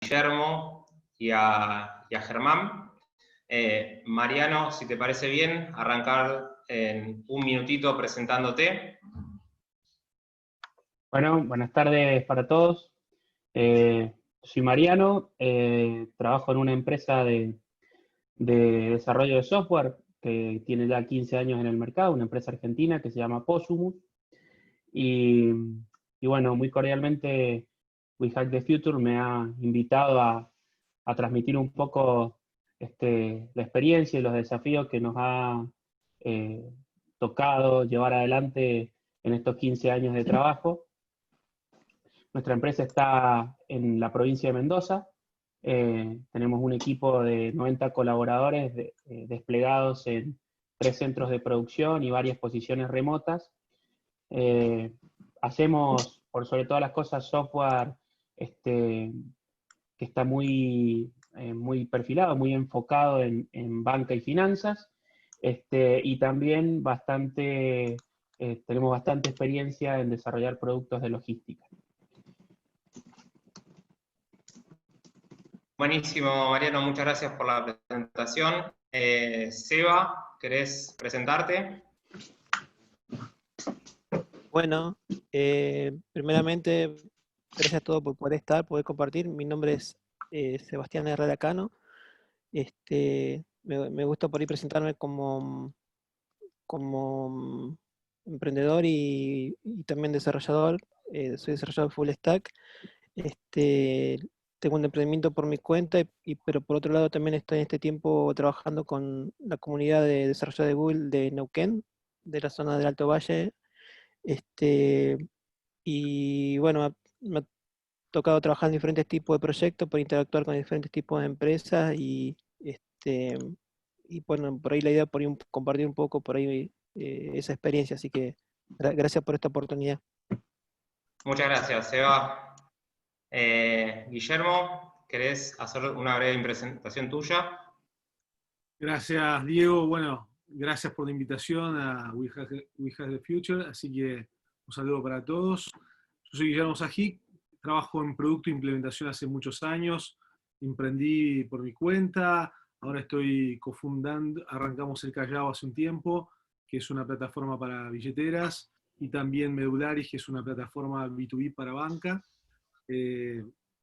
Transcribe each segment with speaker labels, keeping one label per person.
Speaker 1: Guillermo y a Germán. Mariano, si te parece bien, arrancar en un minutito presentándote.
Speaker 2: Bueno, buenas tardes para todos. Soy Mariano, trabajo en una empresa de desarrollo de software que tiene ya 15 años en el mercado, una empresa argentina que se llama Posumus. Y bueno, muy cordialmente We Hack the Future me ha invitado a transmitir un poco la experiencia y los desafíos que nos ha tocado llevar adelante en estos 15 años de trabajo. Nuestra empresa está en la provincia de Mendoza. Tenemos un equipo de 90 colaboradores desplegados en 3 centros de producción y varias posiciones remotas. Hacemos, por sobre todas las cosas, software que está muy perfilado, muy enfocado en banca y finanzas, y también tenemos bastante experiencia en desarrollar productos de logística.
Speaker 1: Buenísimo, Mariano, muchas gracias por la presentación. Seba, ¿querés presentarte?
Speaker 3: Bueno, primeramente, gracias a todos por poder compartir. Mi nombre es Sebastián Herrera Cano. Me gusta por ahí presentarme como emprendedor y también desarrollador. Soy desarrollador full stack. Tengo un emprendimiento por mi cuenta, pero por otro lado también estoy en este tiempo trabajando con la comunidad de desarrollo de Google de Neuquén, de la zona del Alto Valle. Y bueno, me ha tocado trabajar en diferentes tipos de proyectos para interactuar con diferentes tipos de empresas y bueno, por ahí la idea por ahí compartir un poco por ahí esa experiencia, así que gracias por esta oportunidad.
Speaker 1: Muchas gracias, Seba. Guillermo, ¿querés hacer una breve presentación tuya?
Speaker 4: Gracias, Diego. Bueno, gracias por la invitación a We Hack the Future, así que un saludo para todos. Yo soy Guillermo Sajic, trabajo en producto e implementación hace muchos años, emprendí por mi cuenta, ahora estoy cofundando, arrancamos el Callao hace un tiempo, que es una plataforma para billeteras, y también Medularis, que es una plataforma B2B para banca.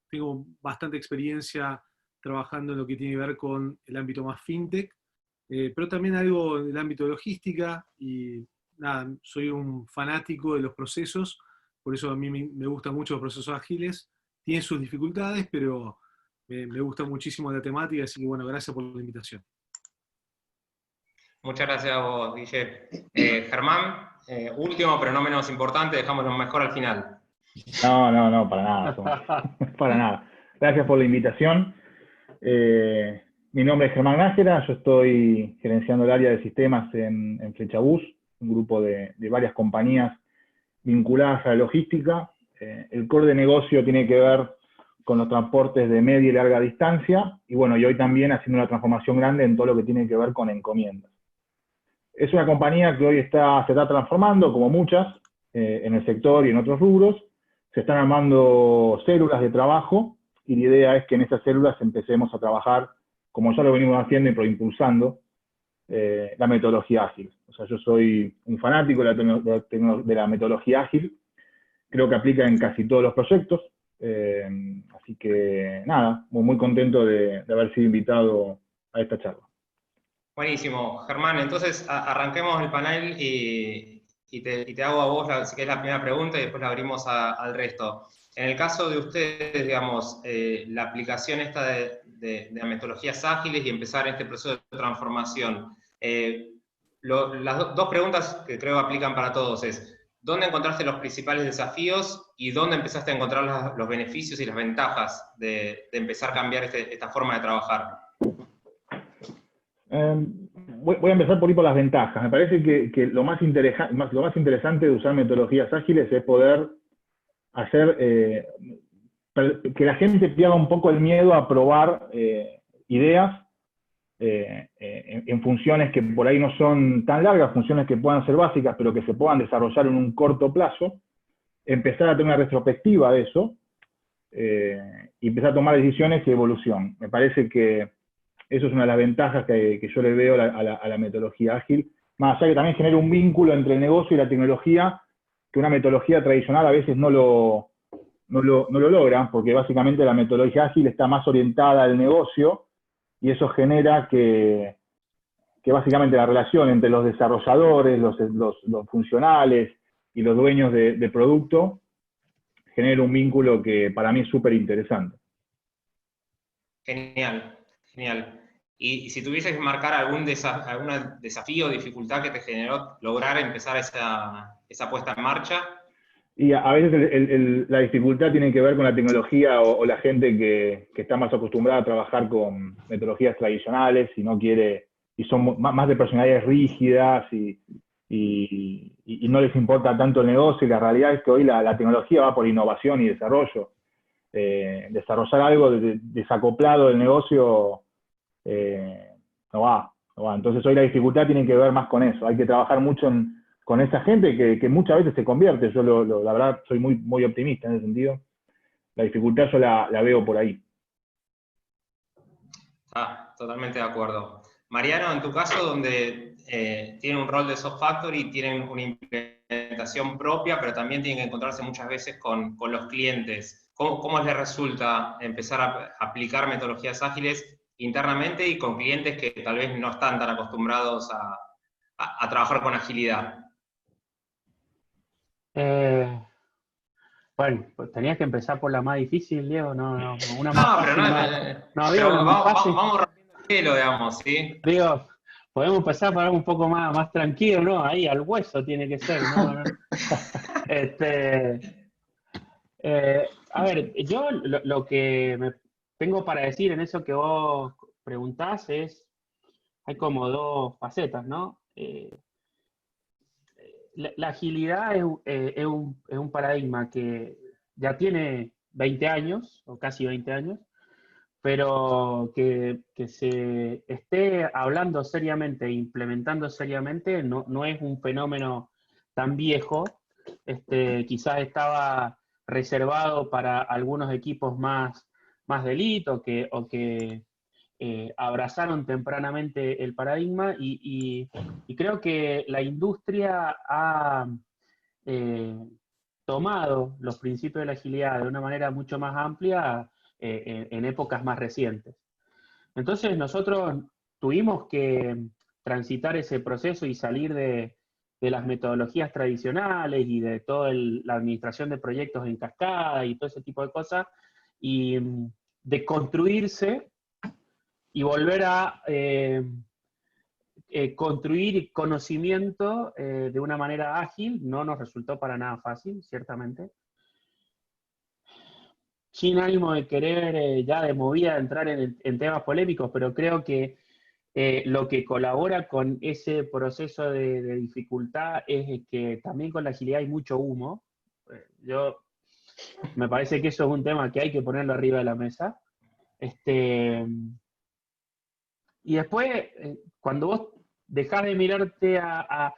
Speaker 4: Tengo bastante experiencia trabajando en lo que tiene que ver con el ámbito más fintech, pero también algo en el ámbito de logística, y nada, soy un fanático de los procesos, por eso a mí me gustan mucho los procesos ágiles. Tienen sus dificultades, pero me gusta muchísimo la temática, así que bueno, gracias por la invitación.
Speaker 1: Muchas gracias a vos, Guille. Germán, último pero no menos importante, dejamos lo mejor al final.
Speaker 5: No, para nada. Para nada. Gracias por la invitación. Mi nombre es Germán Nájera, yo estoy gerenciando el área de sistemas en Flechabús, un grupo de varias compañías vinculadas a la logística. El core de negocio tiene que ver con los transportes de media y larga distancia, y bueno, y hoy también haciendo una transformación grande en todo lo que tiene que ver con encomiendas. Es una compañía que hoy se está transformando, como muchas, en el sector y en otros rubros. Se están armando células de trabajo, y la idea es que en esas células empecemos a trabajar, como ya lo venimos haciendo, pero impulsando la metodología ágil. O sea, yo soy un fanático de la metodología ágil, creo que aplica en casi todos los proyectos, así que nada, muy contento de haber sido invitado a esta charla.
Speaker 1: Buenísimo, Germán, entonces arranquemos el panel y te hago a vos, si querés, la primera pregunta y después la abrimos al resto. En el caso de ustedes, digamos, la aplicación esta de metodologías ágiles y empezar este proceso de transformación, las dos preguntas que creo aplican para todos es, ¿dónde encontraste los principales desafíos y dónde empezaste a encontrar los beneficios y las ventajas de empezar a cambiar esta forma de trabajar?
Speaker 5: Voy a empezar por las ventajas. Me parece que lo más interesante de usar metodologías ágiles es poder hacer que la gente pierda un poco el miedo a probar ideas en funciones que por ahí no son tan largas, funciones que puedan ser básicas, pero que se puedan desarrollar en un corto plazo, empezar a tener una retrospectiva de eso, y empezar a tomar decisiones y evolución. Me parece que eso es una de las ventajas que yo le veo a la metodología ágil, más allá que también genera un vínculo entre el negocio y la tecnología, que una metodología tradicional a veces no lo logra, porque básicamente la metodología ágil está más orientada al negocio, y eso genera que básicamente la relación entre los desarrolladores, los funcionales y los dueños de producto genera un vínculo que para mí es súper interesante.
Speaker 1: Genial, genial. Y si tuvieses que marcar algún desafío o dificultad que te generó lograr empezar esa puesta en marcha.
Speaker 5: Y a veces la dificultad tiene que ver con la tecnología o la gente que está más acostumbrada a trabajar con metodologías tradicionales y no quiere, y son más de personalidades rígidas y no les importa tanto el negocio, y la realidad es que hoy la tecnología va por innovación y desarrollo. Desarrollar algo desacoplado del negocio no va. Entonces hoy la dificultad tiene que ver más con eso. Hay que trabajar mucho con esa gente que muchas veces se convierte. Yo la verdad soy muy, muy optimista en ese sentido. La dificultad yo la veo por ahí.
Speaker 1: Totalmente de acuerdo. Mariano, en tu caso, donde tienen un rol de Soft Factory, tienen una implementación propia, pero también tienen que encontrarse muchas veces con los clientes. ¿Cómo les resulta empezar a aplicar metodologías ágiles internamente y con clientes que tal vez no están tan acostumbrados a trabajar con agilidad?
Speaker 2: Bueno, pues tenías que empezar por la más difícil, Diego, una más
Speaker 1: pero
Speaker 2: fácil, no había una más fácil.
Speaker 1: Vamos rompiendo el hielo, digamos, ¿sí?
Speaker 2: Digo, podemos empezar por algo un poco más tranquilo, ¿no? Ahí al hueso tiene que ser, ¿no? A ver, yo lo que me tengo para decir en eso que vos preguntás es, hay como dos facetas, ¿no? La agilidad es un paradigma que ya tiene 20 años, o casi 20 años, pero que se esté hablando seriamente, implementando seriamente, no es un fenómeno tan viejo. Quizás estaba reservado para algunos equipos más de elite o que abrazaron tempranamente el paradigma y creo que la industria ha tomado los principios de la agilidad de una manera mucho más amplia en épocas más recientes. Entonces nosotros tuvimos que transitar ese proceso y salir de las metodologías tradicionales y de toda la administración de proyectos en cascada y todo ese tipo de cosas, y de construirse y volver a construir conocimiento de una manera ágil. No nos resultó para nada fácil, ciertamente. Sin ánimo de querer ya de movida entrar en temas polémicos, pero creo que lo que colabora con ese proceso de dificultad es que también con la agilidad hay mucho humo. Me parece que eso es un tema que hay que ponerlo arriba de la mesa. Y después, cuando vos dejás de mirarte a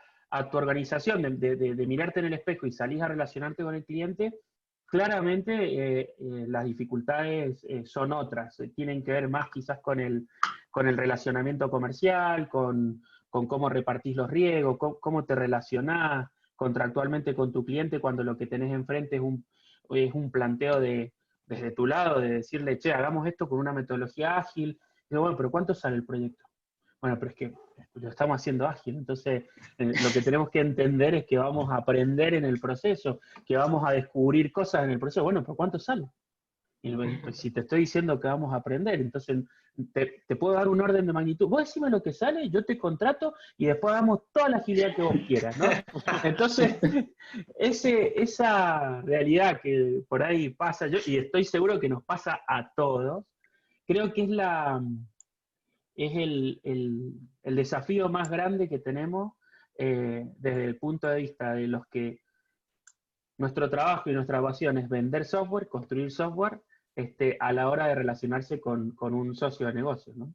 Speaker 2: tu organización, de mirarte en el espejo y salís a relacionarte con el cliente, claramente las dificultades son otras. Tienen que ver más quizás con el relacionamiento comercial, con cómo repartís los riesgos, cómo te relacionás contractualmente con tu cliente cuando lo que tenés enfrente es un planteo desde tu lado, de decirle, che, hagamos esto con una metodología ágil. Digo, bueno, pero ¿cuánto sale el proyecto? Bueno, pero es que lo estamos haciendo ágil, entonces lo que tenemos que entender es que vamos a aprender en el proceso, que vamos a descubrir cosas en el proceso. Bueno, pero ¿cuánto sale? Y pues, si te estoy diciendo que vamos a aprender, entonces te puedo dar un orden de magnitud. Vos decime lo que sale, yo te contrato y después hagamos toda la agilidad que vos quieras, ¿no? Entonces, esa realidad que por ahí pasa, y estoy seguro que nos pasa a todos, creo que es el desafío más grande que tenemos desde el punto de vista de los que nuestro trabajo y nuestra pasión es vender software, construir software, a la hora de relacionarse con un socio de negocio, ¿no?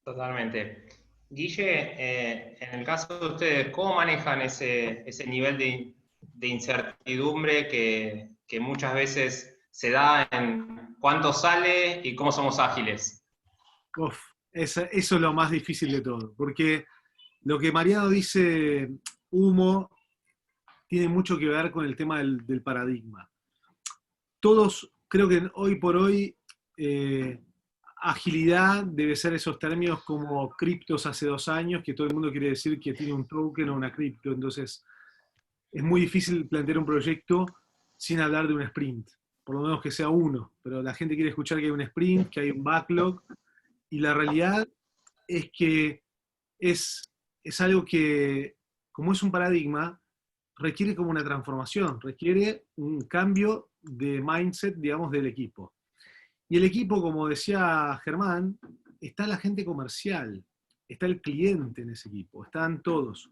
Speaker 1: Totalmente. Guille, en el caso de ustedes, ¿cómo manejan ese nivel de incertidumbre que muchas veces se da en cuánto sale y cómo somos ágiles.
Speaker 4: Eso es lo más difícil de todo, porque lo que Mariano dice, humo, tiene mucho que ver con el tema del paradigma. Todos, creo que hoy por hoy, agilidad debe ser esos términos como criptos hace 2 años, que todo el mundo quiere decir que tiene un token o una cripto, entonces es muy difícil plantear un proyecto sin hablar de un sprint, por lo menos que sea uno, pero la gente quiere escuchar que hay un sprint, que hay un backlog, y la realidad es que es algo que, como es un paradigma, requiere como una transformación, requiere un cambio de mindset, digamos, del equipo. Y el equipo, como decía Germán, está la gente comercial, está el cliente en ese equipo, están todos.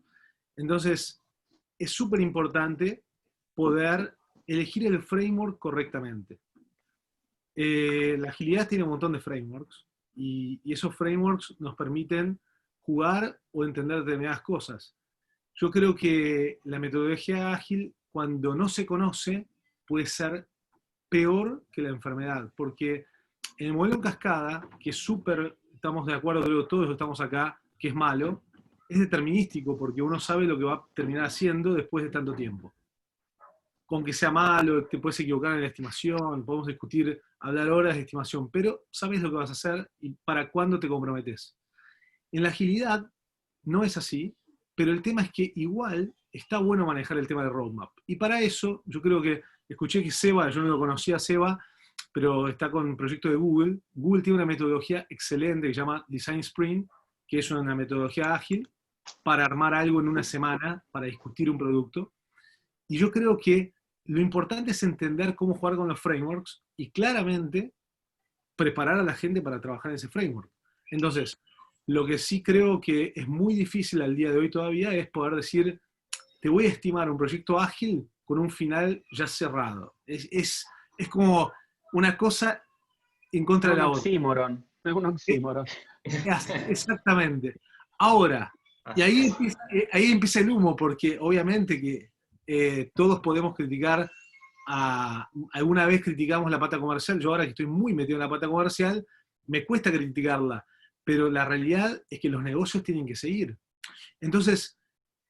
Speaker 4: Entonces, es súper importante poder elegir el framework correctamente. La agilidad tiene un montón de frameworks, y esos frameworks nos permiten jugar o entender determinadas cosas. Yo creo que la metodología ágil, cuando no se conoce, puede ser peor que la enfermedad, porque en el modelo en cascada, que es súper, estamos de acuerdo, creo todos estamos acá, que es malo, es determinístico, porque uno sabe lo que va a terminar haciendo después de tanto tiempo. Con que sea malo, te puedes equivocar en la estimación, podemos discutir, hablar horas de estimación, pero sabes lo que vas a hacer y para cuándo te comprometes. En la agilidad no es así, pero el tema es que igual está bueno manejar el tema de roadmap. Y para eso, yo creo que, escuché que Seba, yo no lo conocía a Seba, pero está con un proyecto de Google. Google tiene una metodología excelente que se llama Design Sprint, que es una metodología ágil para armar algo en una semana, para discutir un producto. Y yo creo que lo importante es entender cómo jugar con los frameworks y claramente preparar a la gente para trabajar en ese framework. Entonces, lo que sí creo que es muy difícil al día de hoy todavía es poder decir, te voy a estimar un proyecto ágil con un final ya cerrado. Es como una cosa en contra de la otra.
Speaker 2: Es un oxímoron.
Speaker 4: Exactamente. Ahora, y ahí empieza el humo, porque obviamente que todos podemos criticar, alguna vez criticamos la pata comercial, yo ahora que estoy muy metido en la pata comercial, me cuesta criticarla, pero la realidad es que los negocios tienen que seguir. Entonces,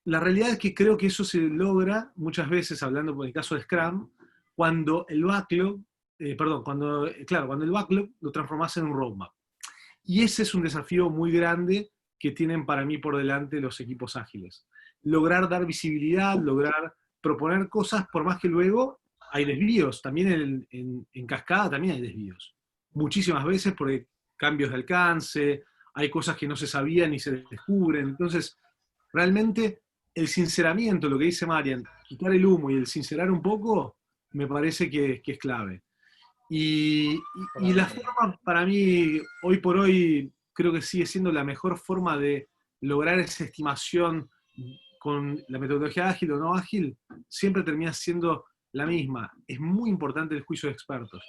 Speaker 4: la realidad es que creo que eso se logra muchas veces, hablando por el caso de Scrum, cuando el backlog, cuando el backlog lo transformas en un roadmap. Y ese es un desafío muy grande que tienen para mí por delante los equipos ágiles. Lograr dar visibilidad, lograr proponer cosas, por más que luego hay desvíos. También en cascada también hay desvíos. Muchísimas veces porque cambios de alcance, hay cosas que no se sabían y se descubren. Entonces, realmente el sinceramiento, lo que dice Marian, quitar el humo y el sincerar un poco, me parece que es clave. Y la forma, para mí, hoy por hoy, creo que sigue siendo la mejor forma de lograr esa estimación con la metodología ágil o no ágil, siempre termina siendo la misma. Es muy importante el juicio de expertos.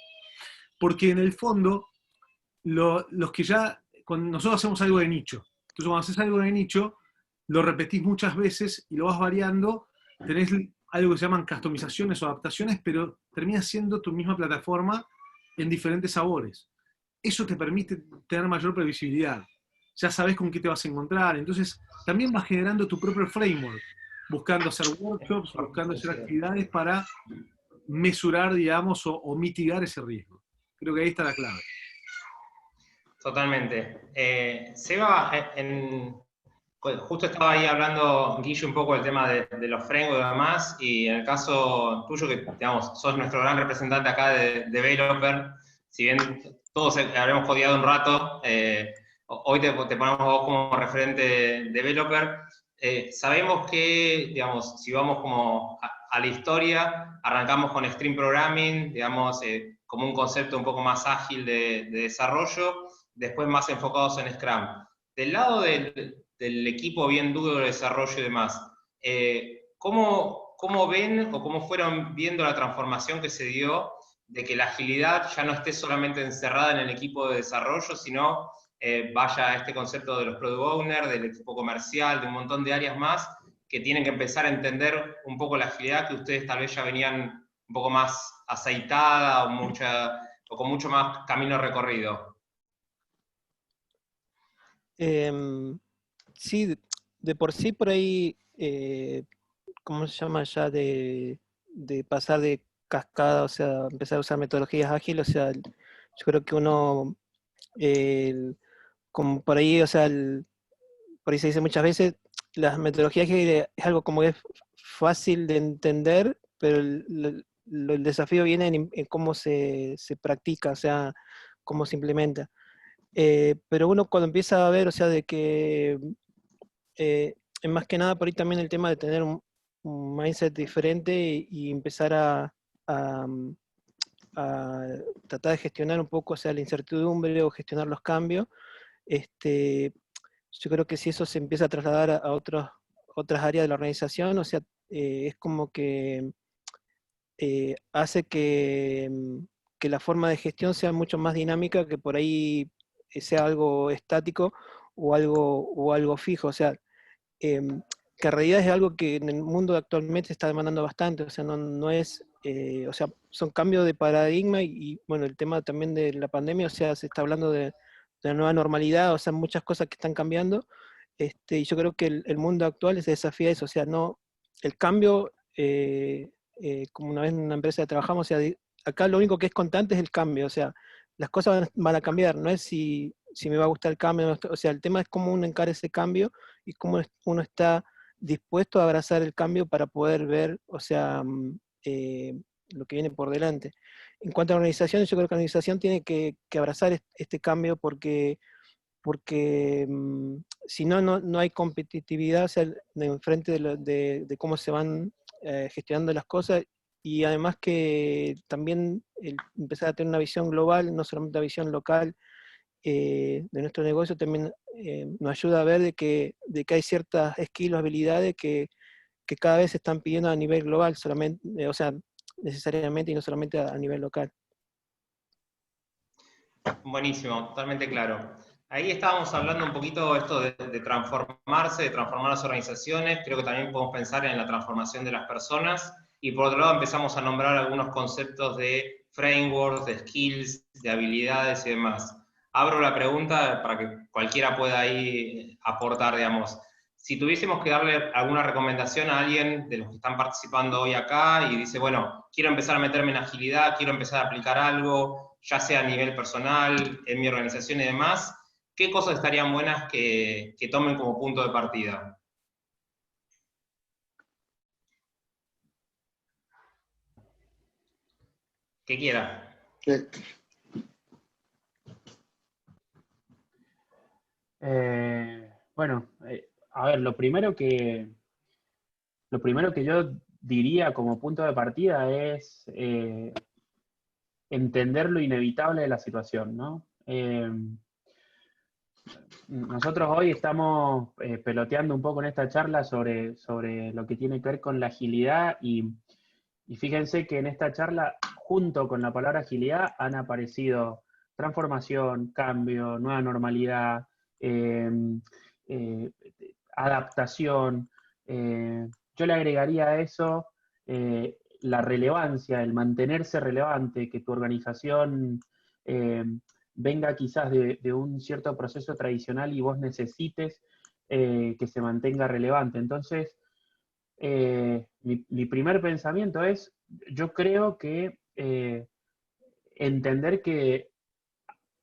Speaker 4: Porque en el fondo, los que ya, cuando nosotros hacemos algo de nicho, entonces cuando haces algo de nicho, lo repetís muchas veces y lo vas variando, tenés algo que se llaman customizaciones o adaptaciones, pero termina siendo tu misma plataforma en diferentes sabores. Eso te permite tener mayor previsibilidad. Ya sabes con qué te vas a encontrar. Entonces, también vas generando tu propio framework, buscando hacer workshops, buscando hacer actividades para mesurar, digamos, o mitigar ese riesgo. Creo que ahí está la clave.
Speaker 1: Totalmente. Seba, justo estaba ahí hablando, Guille, un poco del tema de los frameworks y demás, y en el caso tuyo, que digamos, sos nuestro gran representante acá de developer, si bien todos habremos jodido un rato, hoy te ponemos vos como referente de developer. Sabemos que, digamos, si vamos como a la historia, arrancamos con Stream Programming, digamos, como un concepto un poco más ágil de desarrollo, después más enfocados en Scrum. Del lado del equipo bien duro de desarrollo y demás, ¿cómo ven o cómo fueron viendo la transformación que se dio de que la agilidad ya no esté solamente encerrada en el equipo de desarrollo, sino vaya a este concepto de los product owners, del equipo comercial, de un montón de áreas más, que tienen que empezar a entender un poco la agilidad que ustedes tal vez ya venían un poco más aceitada o con mucho más camino recorrido?
Speaker 3: Sí, de por sí por ahí, ¿cómo se llama ya? De pasar de cascada, o sea, empezar a usar metodologías ágiles, o sea, yo creo que uno, como por ahí, o sea, por ahí se dice muchas veces, las metodologías ágiles es algo como que es fácil de entender, pero el desafío viene en cómo se practica, o sea, cómo se implementa. Pero uno cuando empieza a ver, o sea, de que es más que nada por ahí también el tema de tener un mindset diferente y empezar a, a tratar de gestionar un poco, o sea, la incertidumbre o gestionar los cambios. Yo creo que si eso se empieza a trasladar a otras áreas de la organización, o sea, es como que hace que la forma de gestión sea mucho más dinámica, que por ahí sea algo estático o algo fijo. O sea, que en realidad es algo que en el mundo actualmente se está demandando bastante. O sea, no es, o sea, son cambios de paradigma bueno, el tema también de la pandemia, o sea, se está hablando de la nueva normalidad, o sea, muchas cosas que están cambiando. Y yo creo que el mundo actual se desafía eso, o sea, no, el cambio, como una vez en una empresa trabajamos, o sea, acá lo único que es constante es el cambio, o sea, las cosas van a cambiar, no es si me va a gustar el cambio, o sea, el tema es cómo uno encara ese cambio y cómo uno está dispuesto a abrazar el cambio para poder ver, o sea, lo que viene por delante. En cuanto a la organización, yo creo que la organización tiene que abrazar este cambio porque si no hay competitividad, o sea, en frente de cómo se van gestionando las cosas, y además que también empezar a tener una visión global, no solamente una visión local de nuestro negocio, también nos ayuda a ver de que hay ciertas skills o habilidades que cada vez se están pidiendo a nivel global, solamente, o sea, necesariamente y no solamente a nivel local.
Speaker 1: Buenísimo, totalmente claro. Ahí estábamos hablando un poquito esto de transformarse, de transformar las organizaciones. Creo que también podemos pensar en la transformación de las personas. Y por otro lado empezamos a nombrar algunos conceptos de frameworks, de skills, de habilidades y demás. Abro la pregunta para que cualquiera pueda ahí aportar, digamos. Si tuviésemos que darle alguna recomendación a alguien de los que están participando hoy acá y dice, bueno, quiero empezar a meterme en agilidad, quiero empezar a aplicar algo, ya sea a nivel personal, en mi organización y demás, ¿qué cosas estarían buenas que tomen como punto de partida? ¿Qué quiera?
Speaker 2: Bueno, a ver, lo primero que yo diría como punto de partida es entender lo inevitable de la situación, ¿no? Nosotros hoy estamos peloteando un poco en esta charla sobre lo que tiene que ver con la agilidad y fíjense que en esta charla, junto con la palabra agilidad, han aparecido transformación, cambio, nueva normalidad, adaptación. Yo le agregaría a eso la relevancia, el mantenerse relevante, que tu organización venga quizás de un cierto proceso tradicional y vos necesites que se mantenga relevante. Entonces, mi primer pensamiento es, yo creo que entender que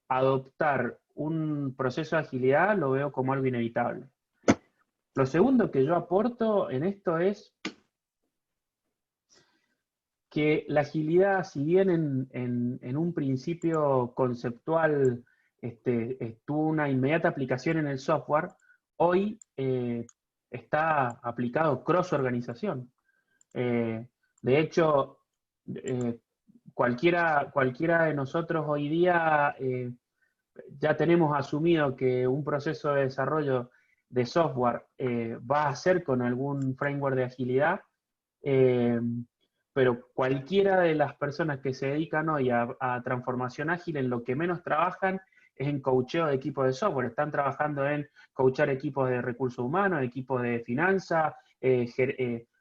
Speaker 2: adoptar un proceso de agilidad lo veo como algo inevitable. Lo segundo que yo aporto en esto es que la agilidad, si bien en un principio conceptual tuvo una inmediata aplicación en el software, hoy está aplicado cross-organización. De hecho, cualquiera de nosotros hoy día ya tenemos asumido que un proceso de desarrollo de software va a ser con algún framework de agilidad, pero cualquiera de las personas que se dedican hoy a transformación ágil, en lo que menos trabajan es en coacheo de equipos de software. Están trabajando en coachar equipos de recursos humanos, equipos de finanzas,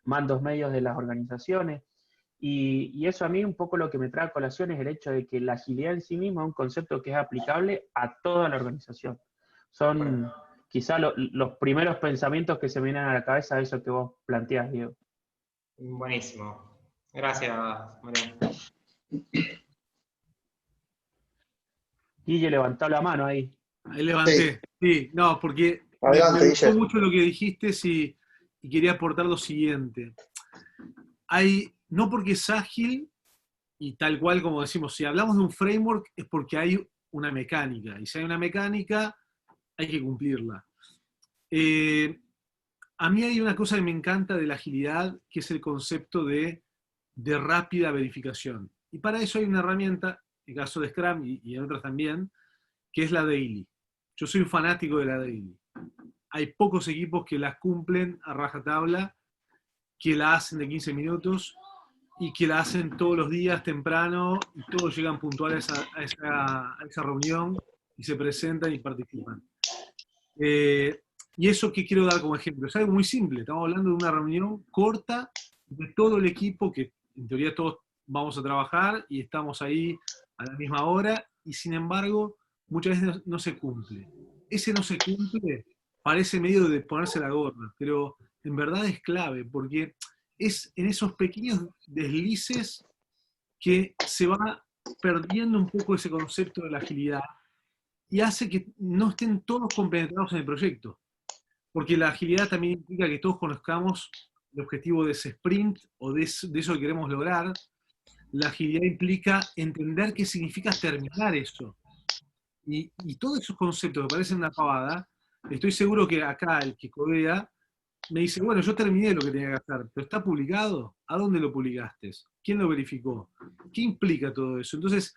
Speaker 2: mandos medios de las organizaciones. Y eso a mí un poco lo que me trae a colación es el hecho de que la agilidad en sí misma es un concepto que es aplicable a toda la organización. Son quizá los primeros pensamientos que se me vienen a la cabeza de eso que vos planteás, Diego.
Speaker 1: Buenísimo. Gracias, Mariano.
Speaker 2: Guille levantó la mano ahí.
Speaker 4: Ahí levanté. Sí, no, porque
Speaker 6: Adelante,
Speaker 4: me gustó
Speaker 6: Guille.
Speaker 4: mucho lo que dijiste y quería aportar lo siguiente. No porque es ágil, y tal cual como decimos, si hablamos de un framework es porque hay una mecánica, y si hay una mecánica, hay que cumplirla. A mí hay una cosa que me encanta de la agilidad, que es el concepto de rápida verificación. Y para eso hay una herramienta, en el caso de Scrum y en otras también, que es la Daily. Yo soy un fanático de la Daily. Hay pocos equipos que las cumplen a rajatabla, que la hacen de 15 minutos y que la hacen todos los días temprano y todos llegan puntuales a esa reunión y se presentan y participan. Y eso que quiero dar como ejemplo, es algo muy simple. Estamos hablando de una reunión corta de todo el equipo, que en teoría todos vamos a trabajar y estamos ahí a la misma hora, y sin embargo, muchas veces no se cumple. Ese no se cumple parece medio de ponerse la gorra, pero en verdad es clave, porque es en esos pequeños deslices que se va perdiendo un poco ese concepto de la agilidad y hace que no estén todos compenetrados en el proyecto. Porque la agilidad también implica que todos conozcamos el objetivo de ese sprint o de eso que queremos lograr. La agilidad implica entender qué significa terminar eso. Y todos esos conceptos que parecen una pavada, estoy seguro que acá el que codea me dice, bueno, yo terminé lo que tenía que hacer, pero ¿está publicado? ¿A dónde lo publicaste? ¿Quién lo verificó? ¿Qué implica todo eso? Entonces,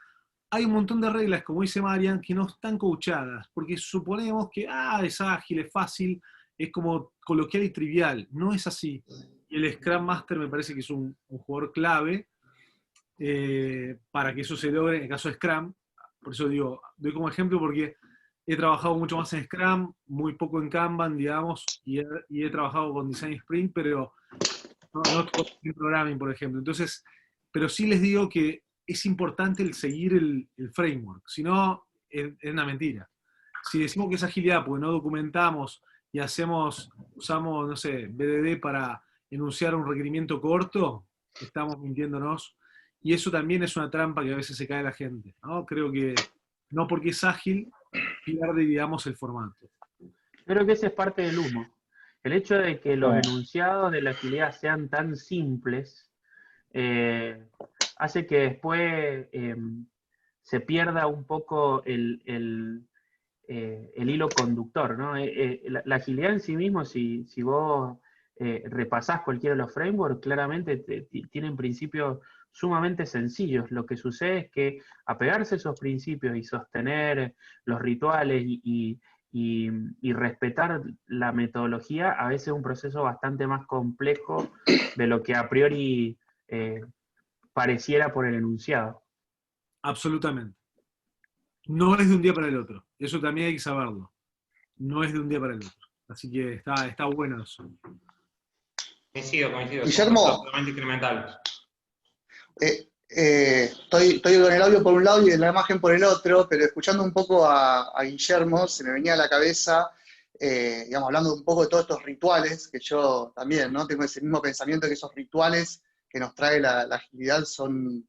Speaker 4: hay un montón de reglas, como dice Marian, que no están coachadas, porque suponemos que es ágil, es fácil, es como coloquial y trivial. No es así. Y el Scrum Master me parece que es un jugador clave para que eso se logre en el caso de Scrum. Por eso digo, doy como ejemplo porque he trabajado mucho más en Scrum, muy poco en Kanban, digamos, y he trabajado con Design Sprint, pero no en Programming, por ejemplo. Entonces, pero sí les digo que es importante el seguir el framework, si no, es una mentira. Si decimos que es agilidad porque no documentamos y usamos, no sé, BDD para enunciar un requerimiento corto, estamos mintiéndonos. Y eso también es una trampa que a veces se cae la gente, ¿no? Creo que no porque es ágil, pierde, digamos, el formato.
Speaker 2: Creo que ese es parte del humo. El hecho de que los enunciados de la agilidad sean tan simples hace que después se pierda un poco el hilo conductor, ¿no? La agilidad en sí mismo, si vos repasás cualquiera de los frameworks, claramente tienen principios sumamente sencillos. Lo que sucede es que apegarse a esos principios y sostener los rituales y respetar la metodología a veces es un proceso bastante más complejo de lo que a priori pareciera por el enunciado.
Speaker 4: Absolutamente. No es de un día para el otro. Eso también hay que saberlo. No es de un día para el otro. Así que está bueno eso.
Speaker 1: Coincido.
Speaker 6: Guillermo,
Speaker 1: totalmente incremental.
Speaker 6: estoy con el audio por un lado y la imagen por el otro, pero escuchando un poco a Guillermo, se me venía a la cabeza, digamos, hablando un poco de todos estos rituales, que yo también, ¿no? Tengo ese mismo pensamiento que esos rituales que nos trae la agilidad son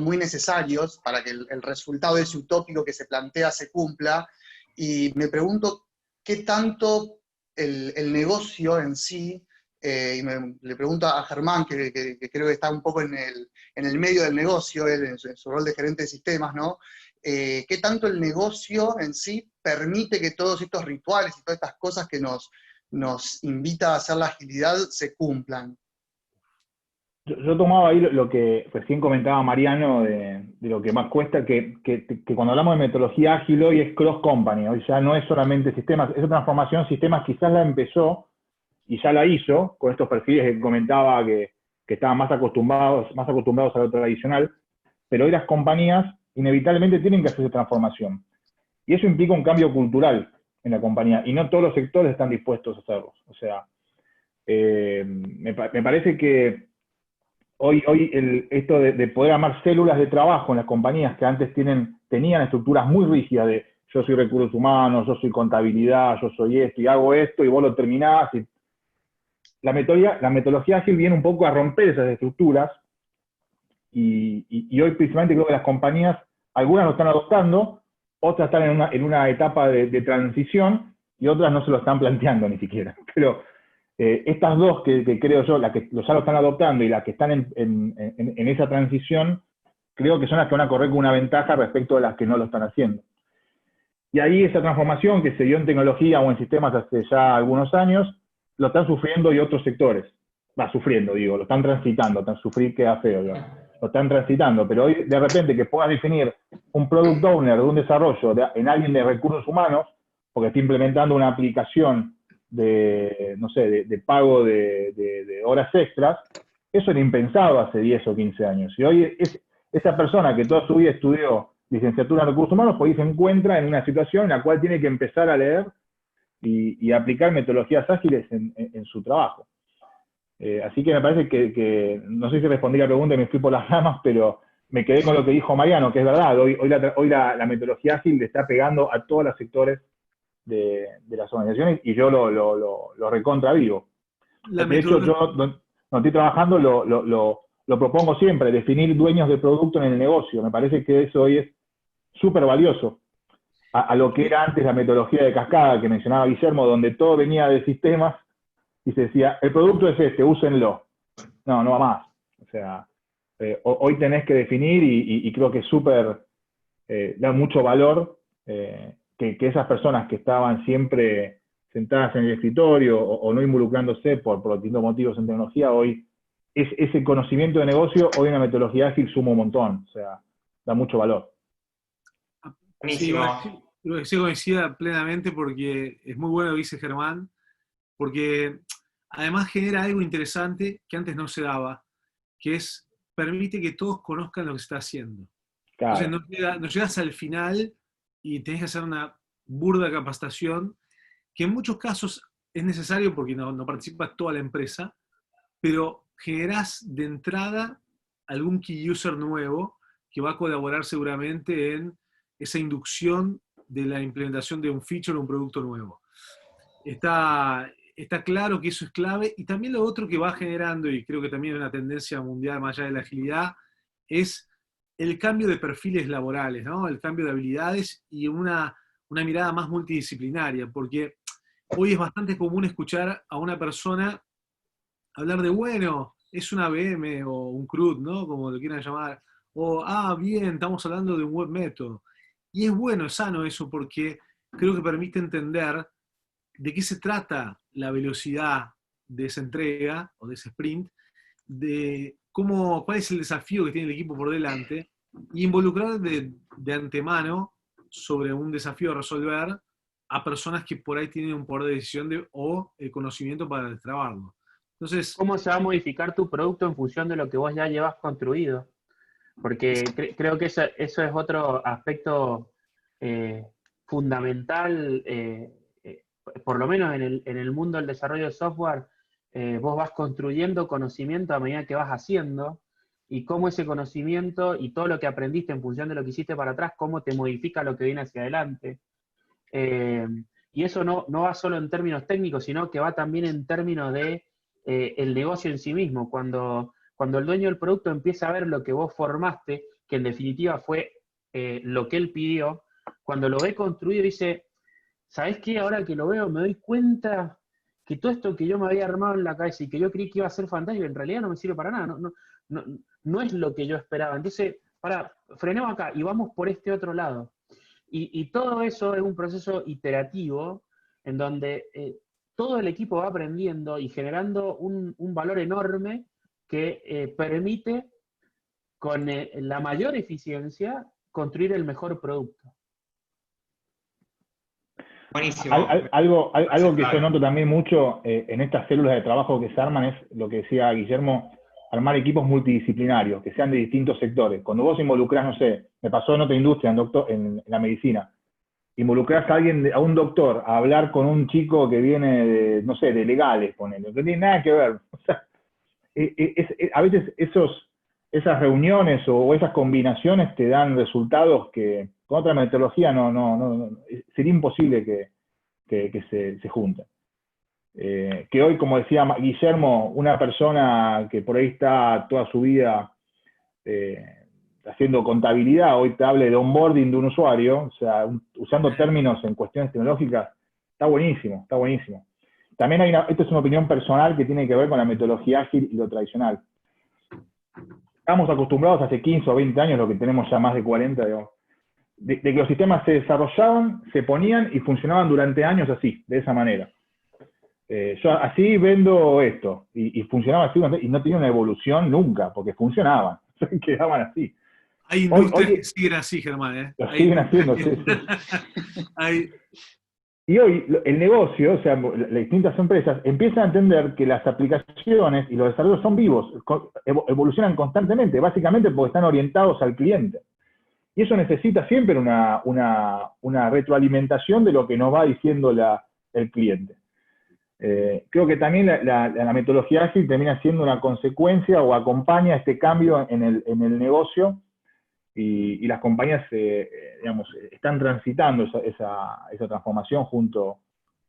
Speaker 6: muy necesarios para que el resultado de ese utópico que se plantea se cumpla. Y me pregunto qué tanto el negocio en sí, y le pregunto a Germán, que creo que está un poco en el medio del negocio, él en su rol de gerente de sistemas, ¿no? ¿Qué tanto el negocio en sí permite que todos estos rituales y todas estas cosas que nos invita a hacer la agilidad se cumplan?
Speaker 5: Yo tomaba ahí lo que recién comentaba Mariano de lo que más cuesta, que cuando hablamos de metodología ágil hoy es cross-company, hoy ya no es solamente sistemas, esa transformación sistemas quizás la empezó y ya la hizo con estos perfiles que comentaba que estaban más acostumbrados a lo tradicional, pero hoy las compañías inevitablemente tienen que hacer esa transformación. Y eso implica un cambio cultural en la compañía, y no todos los sectores están dispuestos a hacerlo. O sea, me parece que hoy esto de poder armar células de trabajo en las compañías que antes tenían estructuras muy rígidas de yo soy recursos humanos, yo soy contabilidad, yo soy esto y hago esto y vos lo terminás. La metodología ágil viene un poco a romper esas estructuras y hoy principalmente creo que las compañías, algunas lo están adoptando, otras están en una etapa de transición y otras no se lo están planteando ni siquiera. Pero estas dos que creo yo, las que ya lo están adoptando y las que están en esa transición, creo que son las que van a correr con una ventaja respecto a las que no lo están haciendo. Y ahí esa transformación que se dio en tecnología o en sistemas hace ya algunos años, lo están sufriendo y otros sectores. Sufriendo, digo, lo están transitando, sufrir queda feo, digo. Lo están transitando, pero hoy de repente que puedas definir un product owner de un desarrollo en alguien de recursos humanos, porque está implementando una aplicación no sé, de pago de horas extras, eso era impensado hace 10 o 15 años. Y hoy esa persona que toda su vida estudió licenciatura en recursos humanos, pues hoy se encuentra en una situación en la cual tiene que empezar a leer y aplicar metodologías ágiles en su trabajo. Así que me parece que no sé si respondí la pregunta y me fui por las ramas, pero me quedé con lo que dijo Mariano, que es verdad, hoy la metodología ágil le está pegando a todos los sectores de las organizaciones y yo lo recontra vivo. De hecho, yo no estoy trabajando, lo propongo siempre, definir dueños de producto en el negocio. Me parece que eso hoy es súper valioso a lo que era antes la metodología de cascada que mencionaba Guillermo, donde todo venía de sistemas y se decía, el producto es este, úsenlo. No va más. O sea, hoy tenés que definir y creo que es súper, da mucho valor que esas personas que estaban siempre sentadas en el escritorio o no involucrándose por distintos motivos en tecnología, hoy ese conocimiento de negocio, hoy una metodología ágil suma un montón. O sea, da mucho valor.
Speaker 4: Sí, sí coincida plenamente porque es muy bueno lo que dice Germán, porque además genera algo interesante que antes no se daba, que es, permite que todos conozcan lo que se está haciendo. Claro. Entonces no llegas al final y tenés que hacer una burda capacitación, que en muchos casos es necesario porque no participa toda la empresa, pero generás de entrada algún key user nuevo que va a colaborar seguramente en esa inducción de la implementación de un feature o un producto nuevo. Está claro que eso es clave, y también lo otro que va generando, y creo que también es una tendencia mundial más allá de la agilidad, es el cambio de perfiles laborales, ¿no? El cambio de habilidades y una mirada más multidisciplinaria, porque hoy es bastante común escuchar a una persona hablar de, bueno, es una VM o un CRUD, ¿no? Como lo quieran llamar, o, bien, estamos hablando de un web método. Y es bueno, es sano eso, porque creo que permite entender de qué se trata la velocidad de esa entrega o de ese sprint, de cuál es el desafío que tiene el equipo por delante, y involucrar de antemano sobre un desafío a resolver a personas que por ahí tienen un poder de decisión o el conocimiento para destrabarlo. Entonces,
Speaker 2: ¿cómo se va a modificar tu producto en función de lo que vos ya llevas construido? Porque creo que eso es otro aspecto fundamental, por lo menos en el mundo del desarrollo de software. Vos vas construyendo conocimiento a medida que vas haciendo, y cómo ese conocimiento y todo lo que aprendiste en función de lo que hiciste para atrás, cómo te modifica lo que viene hacia adelante. Y eso no va solo en términos técnicos, sino que va también en términos de el negocio en sí mismo. Cuando el dueño del producto empieza a ver lo que vos formaste, que en definitiva fue lo que él pidió, cuando lo ve construido dice, ¿sabés qué? Ahora que lo veo me doy cuenta que todo esto que yo me había armado en la cabeza y que yo creí que iba a ser fantástico, en realidad no me sirve para nada, no es lo que yo esperaba. Entonces, frenemos acá y vamos por este otro lado. Y todo eso es un proceso iterativo en donde todo el equipo va aprendiendo y generando un valor enorme que permite, con la mayor eficiencia, construir el mejor producto.
Speaker 1: Buenísimo.
Speaker 5: Algo que yo noto también mucho en estas células de trabajo que se arman es lo que decía Guillermo, armar equipos multidisciplinarios, que sean de distintos sectores. Cuando vos involucrás, no sé, me pasó en otra industria, en la medicina, involucrás a un doctor a hablar con un chico que viene de, no sé, de legales, ponele, que no tiene nada que ver. O sea, a veces esas reuniones o esas combinaciones te dan resultados que con otra metodología sería imposible que se junten. Que hoy, como decía Guillermo, una persona que por ahí está toda su vida haciendo contabilidad, hoy te hable de onboarding de un usuario, o sea, usando términos en cuestiones tecnológicas, está buenísimo, está buenísimo. También esta es una opinión personal que tiene que ver con la metodología ágil y lo tradicional. Estamos acostumbrados hace 15 o 20 años, lo que tenemos ya más de 40, digamos, de que los sistemas se desarrollaban, se ponían y funcionaban durante años así, de esa manera. Yo así vendo esto, y funcionaba así, y no tenía una evolución nunca, porque funcionaban, quedaban así.
Speaker 4: Hay industrias que siguen así, Germán, ¿eh?
Speaker 5: Lo siguen haciendo, sí. Y hoy el negocio, o sea, las distintas empresas, empiezan a entender que las aplicaciones y los desarrollos son vivos, evolucionan constantemente, básicamente porque están orientados al cliente. Y eso necesita siempre una retroalimentación de lo que nos va diciendo el cliente. Creo que también la metodología ágil termina siendo una consecuencia o acompaña este cambio en el negocio, y las compañías digamos, están transitando esa transformación junto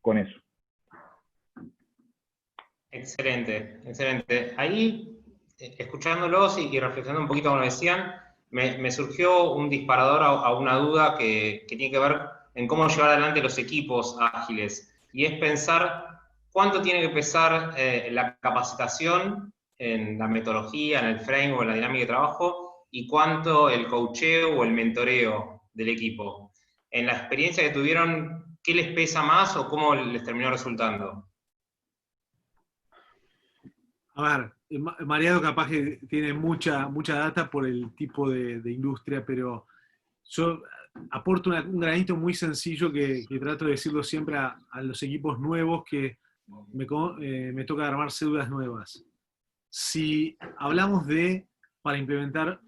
Speaker 5: con eso.
Speaker 1: Excelente, excelente. Ahí, escuchándolos y reflexionando un poquito como lo decían, me surgió un disparador a una duda que tiene que ver en cómo llevar adelante los equipos ágiles, y es pensar cuánto tiene que pesar la capacitación en la metodología, en el framework, en la dinámica de trabajo, y cuánto el coacheo o el mentoreo del equipo. En la experiencia que tuvieron, ¿qué les pesa más o cómo les terminó resultando?
Speaker 4: A ver, Mariano capaz que tiene mucha data por el tipo de industria, pero yo aporto un granito muy sencillo que trato de decirlo siempre a los equipos nuevos que me toca armar células nuevas. Si hablamos para implementar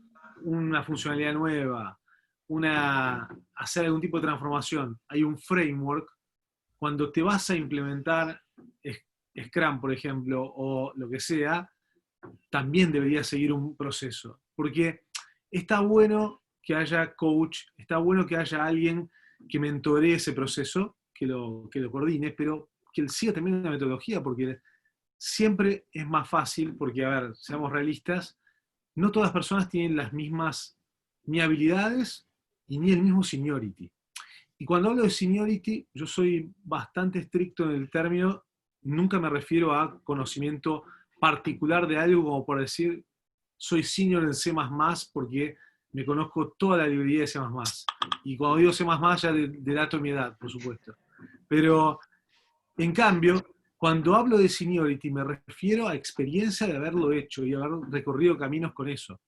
Speaker 4: una funcionalidad nueva, hacer algún tipo de transformación, hay un framework. Cuando te vas a implementar Scrum, por ejemplo, o lo que sea, también deberías seguir un proceso. Porque está bueno que haya coach, está bueno que haya alguien que mentoree ese proceso, que lo coordine, pero que él siga también la metodología, porque siempre es más fácil, porque, a ver, seamos realistas, no todas las personas tienen las mismas ni habilidades y ni el mismo seniority. Y cuando hablo de seniority, yo soy bastante estricto en el término, nunca me refiero a conocimiento particular de algo, como por decir, soy senior en C++ porque me conozco toda la librería de C++. Y cuando digo C++, ya delato mi edad, por supuesto. Pero, en cambio, cuando hablo de seniority, me refiero a experiencia de haberlo hecho y haber recorrido caminos con eso.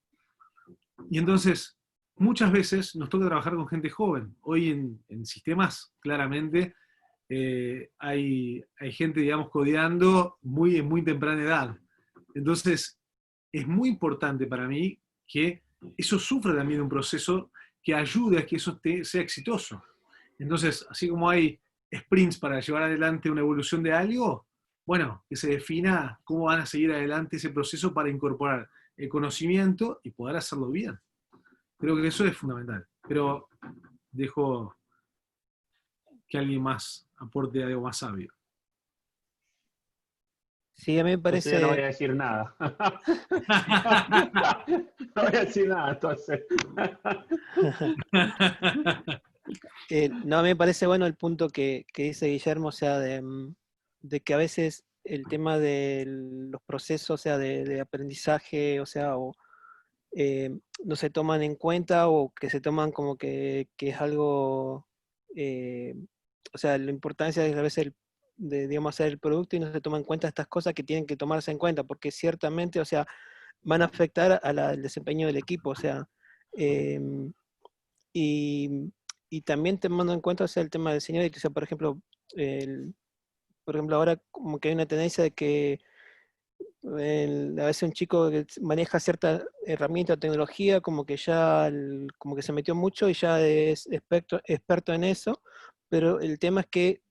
Speaker 4: Y entonces, muchas veces nos toca trabajar con gente joven. Hoy en sistemas, claramente, hay gente, digamos, codeando en muy temprana edad. Entonces, es muy importante para mí que eso sufra también un proceso que ayude a que eso sea exitoso. Entonces, así como hay sprints para llevar adelante una evolución de algo, bueno, que se defina cómo van a seguir adelante ese proceso para incorporar el conocimiento y poder hacerlo bien. Creo que eso es fundamental. Pero dejo que alguien más aporte algo más sabio.
Speaker 3: Sí, a mí me parece...
Speaker 2: Yo no voy a decir nada. No voy a decir nada, entonces.
Speaker 3: No, a mí me parece bueno el punto que dice Guillermo, o sea, de que a veces el tema de los procesos, o sea, de aprendizaje, o sea, no se toman en cuenta o que se toman como que es algo, o sea, la importancia es a veces digamos, hacer el producto y no se toman en cuenta estas cosas que tienen que tomarse en cuenta, porque ciertamente, o sea, van a afectar al desempeño del equipo, o sea, y también tomando en cuenta, o sea, el tema del seniority, o sea, por ejemplo, ahora como que hay una tendencia de que a veces un chico que maneja cierta herramienta o tecnología, como que ya como que se metió mucho y ya es experto en eso, pero el tema es que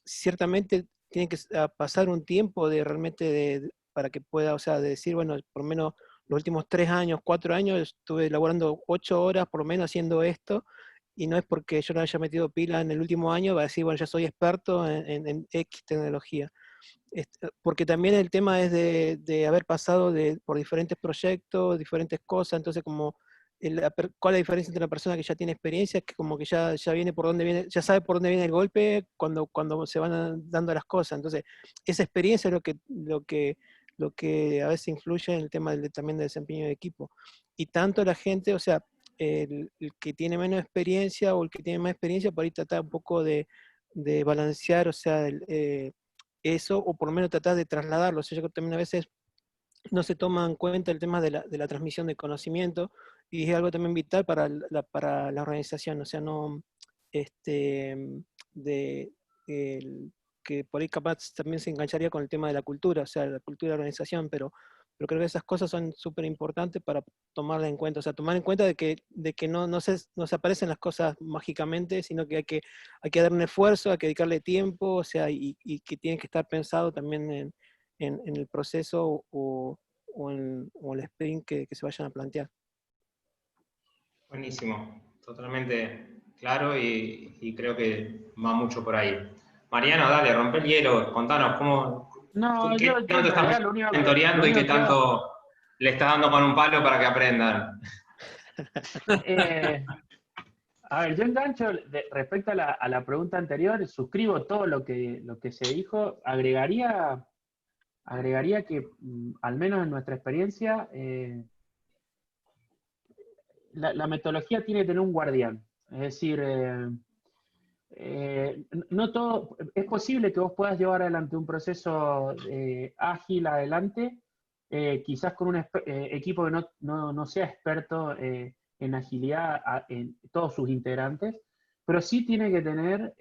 Speaker 3: ciertamente tiene que pasar un tiempo de realmente para que pueda, o sea, de decir, bueno, por lo menos los últimos 3 años, 4 años, estuve laborando 8 horas por lo menos haciendo esto, y no es porque yo no haya metido pila en el último año, va a decir, bueno, ya soy experto en X tecnología. Porque también el tema es de haber pasado por diferentes proyectos, diferentes cosas, entonces como, ¿cuál es la diferencia entre una persona que ya tiene experiencia? Que como que ya viene por dónde viene, ya sabe por dónde viene el golpe cuando se van dando las cosas. Entonces, esa experiencia es lo que a veces influye en el tema también del desempeño de equipo. Y tanto la gente, o sea, el que tiene menos experiencia o el que tiene más experiencia, por ahí trata un poco de balancear, o sea, eso, o por lo menos tratar de trasladarlo. O sea, yo creo que también a veces no se toma en cuenta el tema de la transmisión de conocimiento, y es algo también vital para la organización. O sea, no, que por ahí capaz también se engancharía con el tema de la cultura, o sea, la cultura de la organización, pero creo que esas cosas son súper importantes para tomarlas en cuenta. O sea, tomar en cuenta de que no se aparecen las cosas mágicamente, sino que hay que dar un esfuerzo, hay que dedicarle tiempo, o sea, y que tiene que estar pensado también en el proceso o en el sprint que se vayan a plantear.
Speaker 1: Buenísimo, totalmente claro y creo que va mucho por ahí. Mariano, dale, rompe el hielo, contanos
Speaker 2: No,
Speaker 1: qué
Speaker 2: yo
Speaker 1: tanto
Speaker 2: en
Speaker 1: te estás
Speaker 2: realidad lo único
Speaker 1: mentoreando y qué
Speaker 2: que iba,
Speaker 1: tanto le estás dando con un palo para que aprendan.
Speaker 2: a ver, yo engancho respecto a la pregunta anterior, suscribo todo lo que se dijo, agregaría que, al menos en nuestra experiencia, la metodología tiene que tener un guardián. Es decir, no todo, es posible que vos puedas llevar adelante un proceso ágil adelante, quizás con un equipo que no sea experto en agilidad en todos sus integrantes, pero sí tiene que tener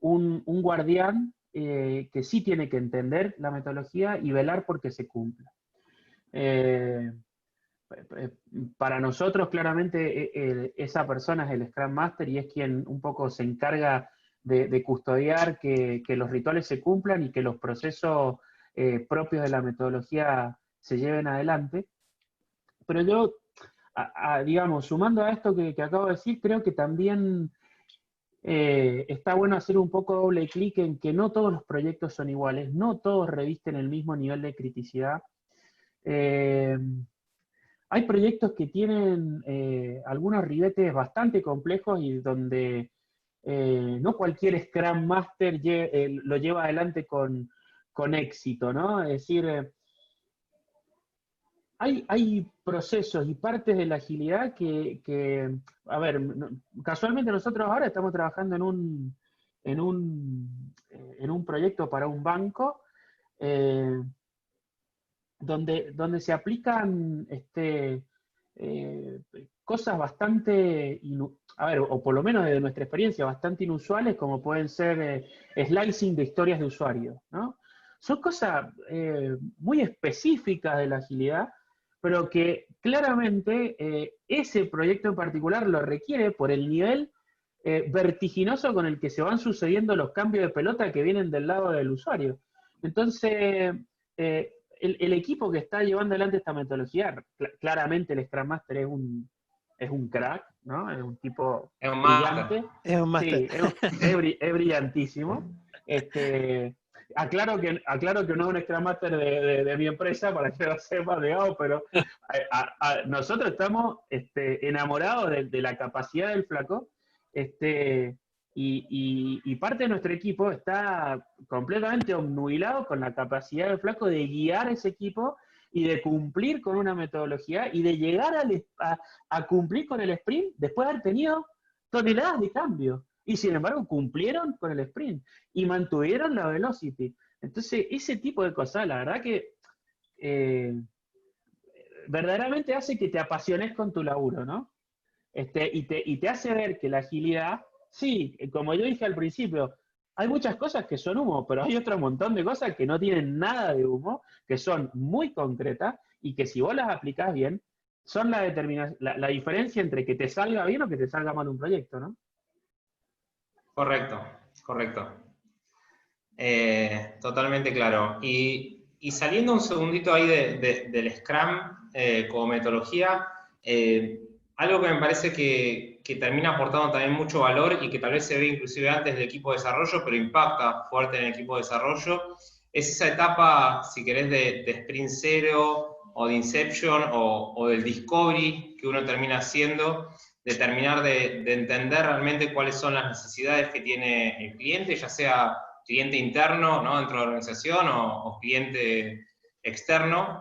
Speaker 2: un guardián que sí tiene que entender la metodología y velar porque se cumpla. Para nosotros, claramente, esa persona es el Scrum Master y es quien un poco se encarga de custodiar que los rituales se cumplan y que los procesos propios de la metodología se lleven adelante. Pero yo, digamos, sumando a esto que acabo de decir, creo que también está bueno hacer un poco doble clic en que no todos los proyectos son iguales, no todos revisten el mismo nivel de criticidad. Hay proyectos que tienen algunos ribetes bastante complejos y donde no cualquier Scrum Master lo lleva adelante con éxito, ¿no? Es decir, hay procesos y partes de la agilidad que a ver, casualmente nosotros ahora estamos trabajando en un proyecto para un banco, donde se aplican cosas bastante, a ver, o por lo menos desde nuestra experiencia, bastante inusuales, como pueden ser slicing de historias de usuario, ¿no? Son cosas muy específicas de la agilidad, pero que claramente ese proyecto en particular lo requiere por el nivel vertiginoso con el que se van sucediendo los cambios de pelota que vienen del lado del usuario. Entonces, el equipo que está llevando adelante esta metodología, claramente el Scrum Master es un crack, ¿no? Es un tipo
Speaker 1: Es un
Speaker 2: brillante.
Speaker 1: máster.
Speaker 3: Es un máster.
Speaker 2: Sí, es brillantísimo. Aclaro que no es un Scrum Master de mi empresa, para que lo sepa, digamos, pero nosotros estamos enamorados de la capacidad del flaco, y parte de nuestro equipo está completamente obnubilado con la capacidad del flaco de guiar ese equipo y de cumplir con una metodología y de llegar a cumplir con el sprint después de haber tenido toneladas de cambio. Y sin embargo cumplieron con el sprint y mantuvieron la velocity. Entonces ese tipo de cosas, la verdad que verdaderamente hace que te apasiones con tu laburo, ¿no? Y te hace ver que la agilidad, sí, como yo dije al principio, hay muchas cosas que son humo, pero hay otro montón de cosas que no tienen nada de humo, que son muy concretas y que si vos las aplicás bien, son la diferencia entre que te salga bien o que te salga mal un proyecto, ¿no?
Speaker 1: Correcto, correcto. Totalmente claro. Y y saliendo un segundito ahí del Scrum como metodología, algo que me parece que termina aportando también mucho valor y que tal vez se ve inclusive antes del equipo de desarrollo, pero impacta fuerte en el equipo de desarrollo, es esa etapa, si querés, de sprint cero o de inception o del discovery que uno termina haciendo, de terminar de entender realmente cuáles son las necesidades que tiene el cliente, ya sea cliente interno, ¿no?, dentro de la organización o cliente externo,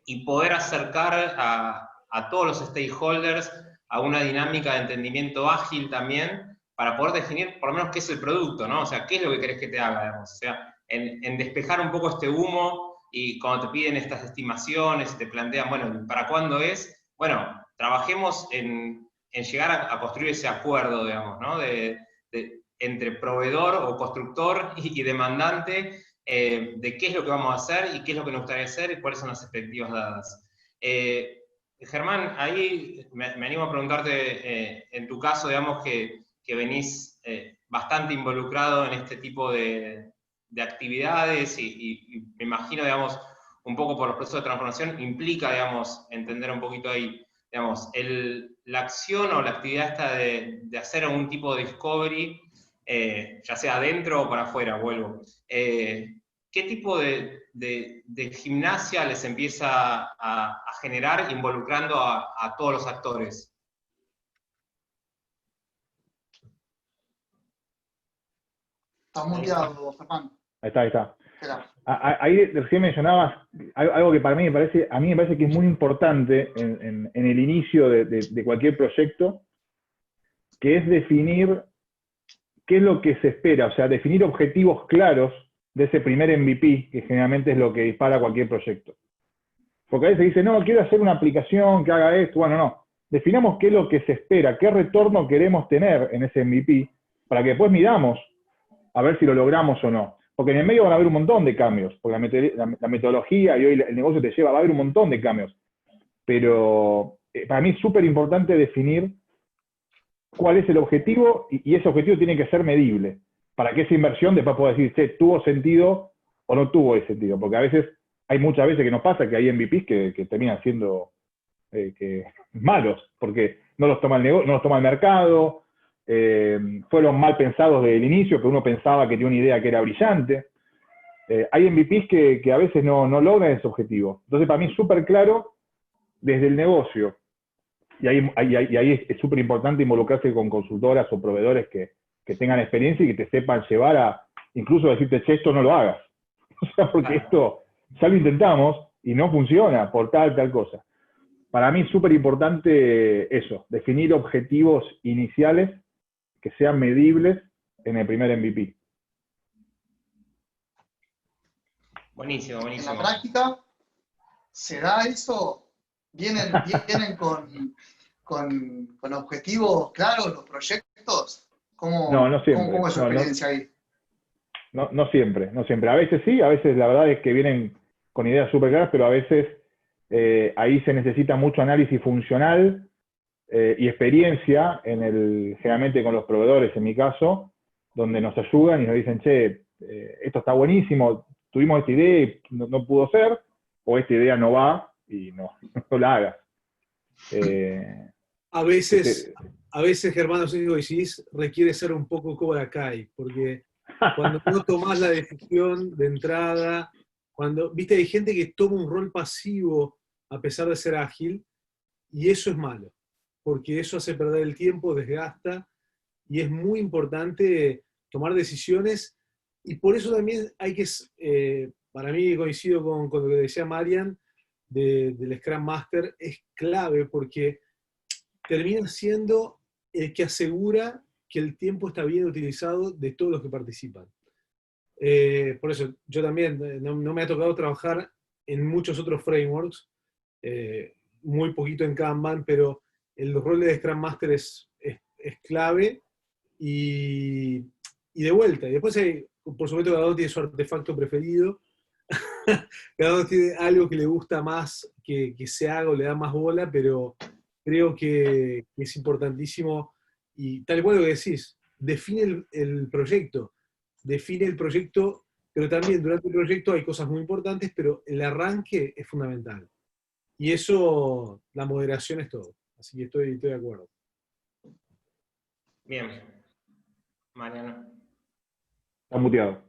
Speaker 1: y poder acercar a todos los stakeholders a una dinámica de entendimiento ágil también, para poder definir por lo menos qué es el producto, ¿no? O sea, qué es lo que querés que te haga, digamos. O sea, en despejar un poco este humo, y cuando te piden estas estimaciones, te plantean, bueno, ¿para cuándo es? Bueno, trabajemos en llegar a construir ese acuerdo, digamos, ¿no?, entre proveedor o constructor y demandante, de qué es lo que vamos a hacer y qué es lo que nos gustaría hacer y cuáles son las expectativas dadas. Germán, ahí me animo a preguntarte, en tu caso, digamos, que venís bastante involucrado en este tipo de actividades y me imagino, digamos, un poco por los procesos de transformación, implica, digamos, entender un poquito ahí, digamos, la acción o la actividad esta de hacer algún tipo de discovery, ya sea adentro o para afuera, vuelvo. ¿Qué tipo de gimnasia les empieza a generar involucrando a todos los actores?
Speaker 6: Está muteado, Germán.
Speaker 5: Ahí está.
Speaker 6: Espera.
Speaker 5: Ahí recién mencionabas algo que para mí a mí me parece que es muy importante en el inicio de cualquier proyecto, que es definir qué es lo que se espera, o sea, definir objetivos claros de ese primer MVP, que generalmente es lo que dispara cualquier proyecto. Porque a veces dice, no, quiero hacer una aplicación que haga esto. Bueno, no. Definamos qué es lo que se espera, qué retorno queremos tener en ese MVP, para que después midamos a ver si lo logramos o no. Porque en el medio van a haber un montón de cambios, porque la metodología y hoy el negocio te lleva, va a haber un montón de cambios. Pero para mí es súper importante definir cuál es el objetivo, y ese objetivo tiene que ser medible, para que esa inversión después pueda decir, che, ¿tuvo sentido o no tuvo ese sentido? Porque a veces, hay muchas veces que nos pasa que hay MVPs que terminan siendo malos, porque no los toma el negocio, no los toma el mercado, fueron mal pensados desde el inicio, que uno pensaba que tenía una idea que era brillante. Hay MVPs que a veces no logran ese objetivo. Entonces, para mí es súper claro desde el negocio, y ahí es súper importante involucrarse con consultoras o proveedores que tengan experiencia y que te sepan llevar a, incluso decirte, che, esto no lo hagas. O sea, porque esto ya lo intentamos y no funciona por tal cosa. Para mí es súper importante eso, definir objetivos iniciales que sean medibles en el primer MVP.
Speaker 1: Buenísimo.
Speaker 6: En la práctica, ¿se da eso? ¿Vienen con objetivos claros los proyectos?
Speaker 5: No siempre.
Speaker 6: ¿Cómo es su experiencia ahí?
Speaker 5: No siempre. A veces sí, a veces la verdad es que vienen con ideas súper claras, pero a veces ahí se necesita mucho análisis funcional y experiencia, generalmente con los proveedores, en mi caso, donde nos ayudan y nos dicen, che, esto está buenísimo, tuvimos esta idea y no pudo ser, o esta idea no va y no la hagas.
Speaker 4: A veces, Germán, no sé si lo decís, requiere ser un poco Cobra Kai, porque cuando no tomás la decisión de entrada, viste, hay gente que toma un rol pasivo a pesar de ser ágil, y eso es malo, porque eso hace perder el tiempo, desgasta, y es muy importante tomar decisiones, y por eso también hay que, para mí coincido con lo que decía Marian, del Scrum Master, es clave, porque termina siendo el que asegura que el tiempo está bien utilizado de todos los que participan. Por eso, yo también no me ha tocado trabajar en muchos otros frameworks, muy poquito en Kanban, pero el rol de Scrum Master es clave, y de vuelta. Y después, por supuesto, cada uno tiene su artefacto preferido, cada uno tiene algo que le gusta más que se haga o le da más bola, pero creo que es importantísimo, y tal cual lo que decís, define el proyecto pero también durante el proyecto hay cosas muy importantes, pero el arranque es fundamental. Y eso, la moderación es todo. Así que estoy de acuerdo.
Speaker 1: Bien. Mariano.
Speaker 5: Está muteado.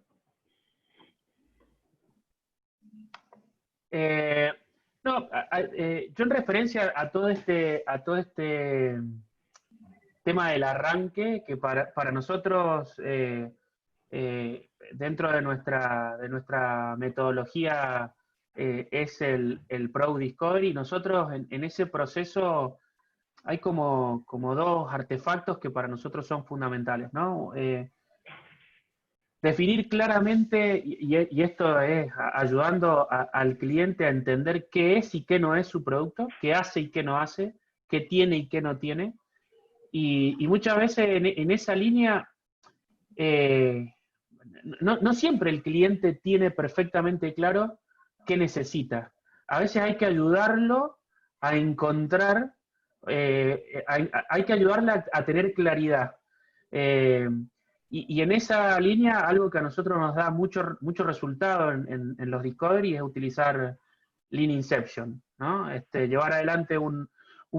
Speaker 2: No, yo en referencia a todo este tema del arranque, que para nosotros, dentro de nuestra metodología, es el Product Discovery, nosotros en ese proceso hay como dos artefactos que para nosotros son fundamentales, ¿no? Definir claramente, y esto es ayudando al cliente a entender qué es y qué no es su producto, qué hace y qué no hace, qué tiene y qué no tiene. Y muchas veces en esa línea, no siempre el cliente tiene perfectamente claro qué necesita. A veces hay que ayudarlo a encontrar, hay que ayudarle a tener claridad. Y en esa línea, algo que a nosotros nos da mucho resultado en los Discovery es utilizar Lean Inception, ¿no? Llevar adelante un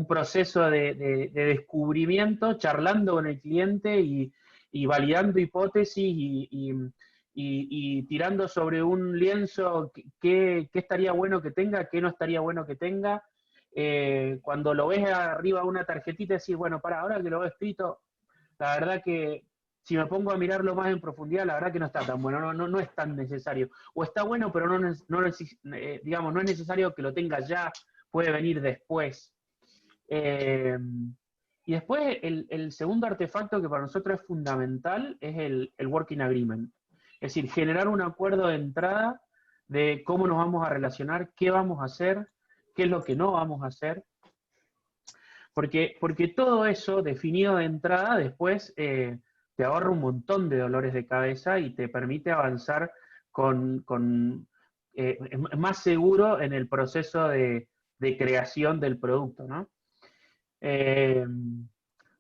Speaker 2: proceso de descubrimiento, charlando con el cliente y validando hipótesis y tirando sobre un lienzo qué estaría bueno que tenga, qué no estaría bueno que tenga. Cuando lo ves arriba de una tarjetita, decís, bueno, para ahora que lo veo escrito, la verdad que si me pongo a mirarlo más en profundidad, la verdad que no está tan bueno, no es tan necesario. O está bueno, pero digamos, no es necesario que lo tenga ya, puede venir después. Y después el segundo artefacto que para nosotros es fundamental es el Working Agreement. Es decir, generar un acuerdo de entrada de cómo nos vamos a relacionar, qué vamos a hacer, qué es lo que no vamos a hacer. Porque todo eso definido de entrada después te ahorra un montón de dolores de cabeza y te permite avanzar más seguro en el proceso de creación del producto, ¿no?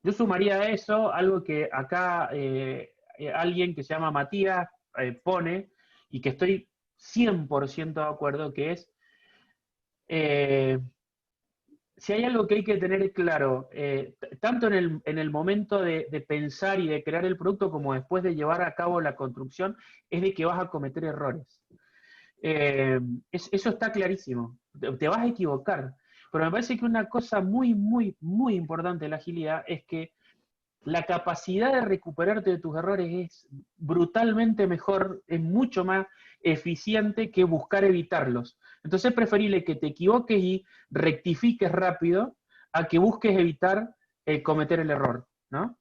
Speaker 2: Yo sumaría a eso algo que acá alguien que se llama Matías pone, y que estoy 100% de acuerdo, que es si hay algo que hay que tener claro, tanto en el momento de pensar y de crear el producto como después de llevar a cabo la construcción, es de que vas a cometer errores. Eso está clarísimo. Te vas a equivocar. Pero me parece que una cosa muy, muy, muy importante de la agilidad es que la capacidad de recuperarte de tus errores es brutalmente mejor, es mucho más eficiente que buscar evitarlos. Entonces es preferible que te equivoques y rectifiques rápido a que busques evitar cometer el error, ¿no?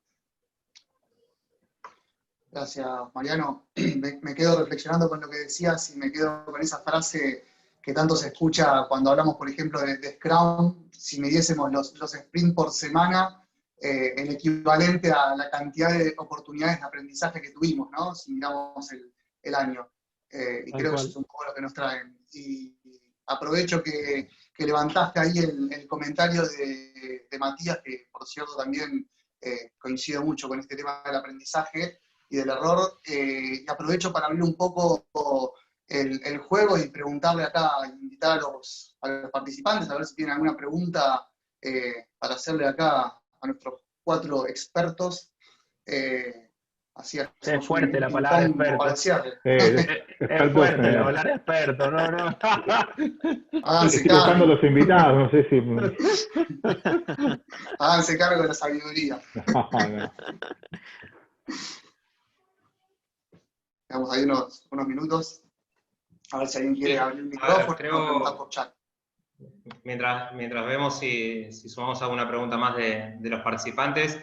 Speaker 6: Gracias, Mariano. Me quedo reflexionando con lo que decías y me quedo con esa frase que tanto se escucha cuando hablamos, por ejemplo, de Scrum. Si midiésemos los sprints por semana, el equivalente a la cantidad de oportunidades de aprendizaje que tuvimos, ¿no? Si miramos el año. Y creo que eso es un poco lo que nos traen. Y aprovecho que levantaste ahí el comentario de Matías, que por cierto también coincide mucho con este tema del aprendizaje y del error. Y aprovecho para abrir un poco el juego y preguntarle acá, invitar a los participantes a ver si tienen alguna pregunta para hacerle acá a nuestros 4 expertos. Así
Speaker 2: es fuerte la palabra experto. Es fuerte la palabra experto, no.
Speaker 6: Háganse
Speaker 5: Estoy buscando los invitados, no sé si...
Speaker 6: Háganse cargo de la sabiduría.
Speaker 5: No.
Speaker 6: Tenemos ahí unos minutos. A ver si alguien quiere abrir el micrófono o preguntar por chat.
Speaker 1: Mientras vemos si sumamos alguna pregunta más de los participantes,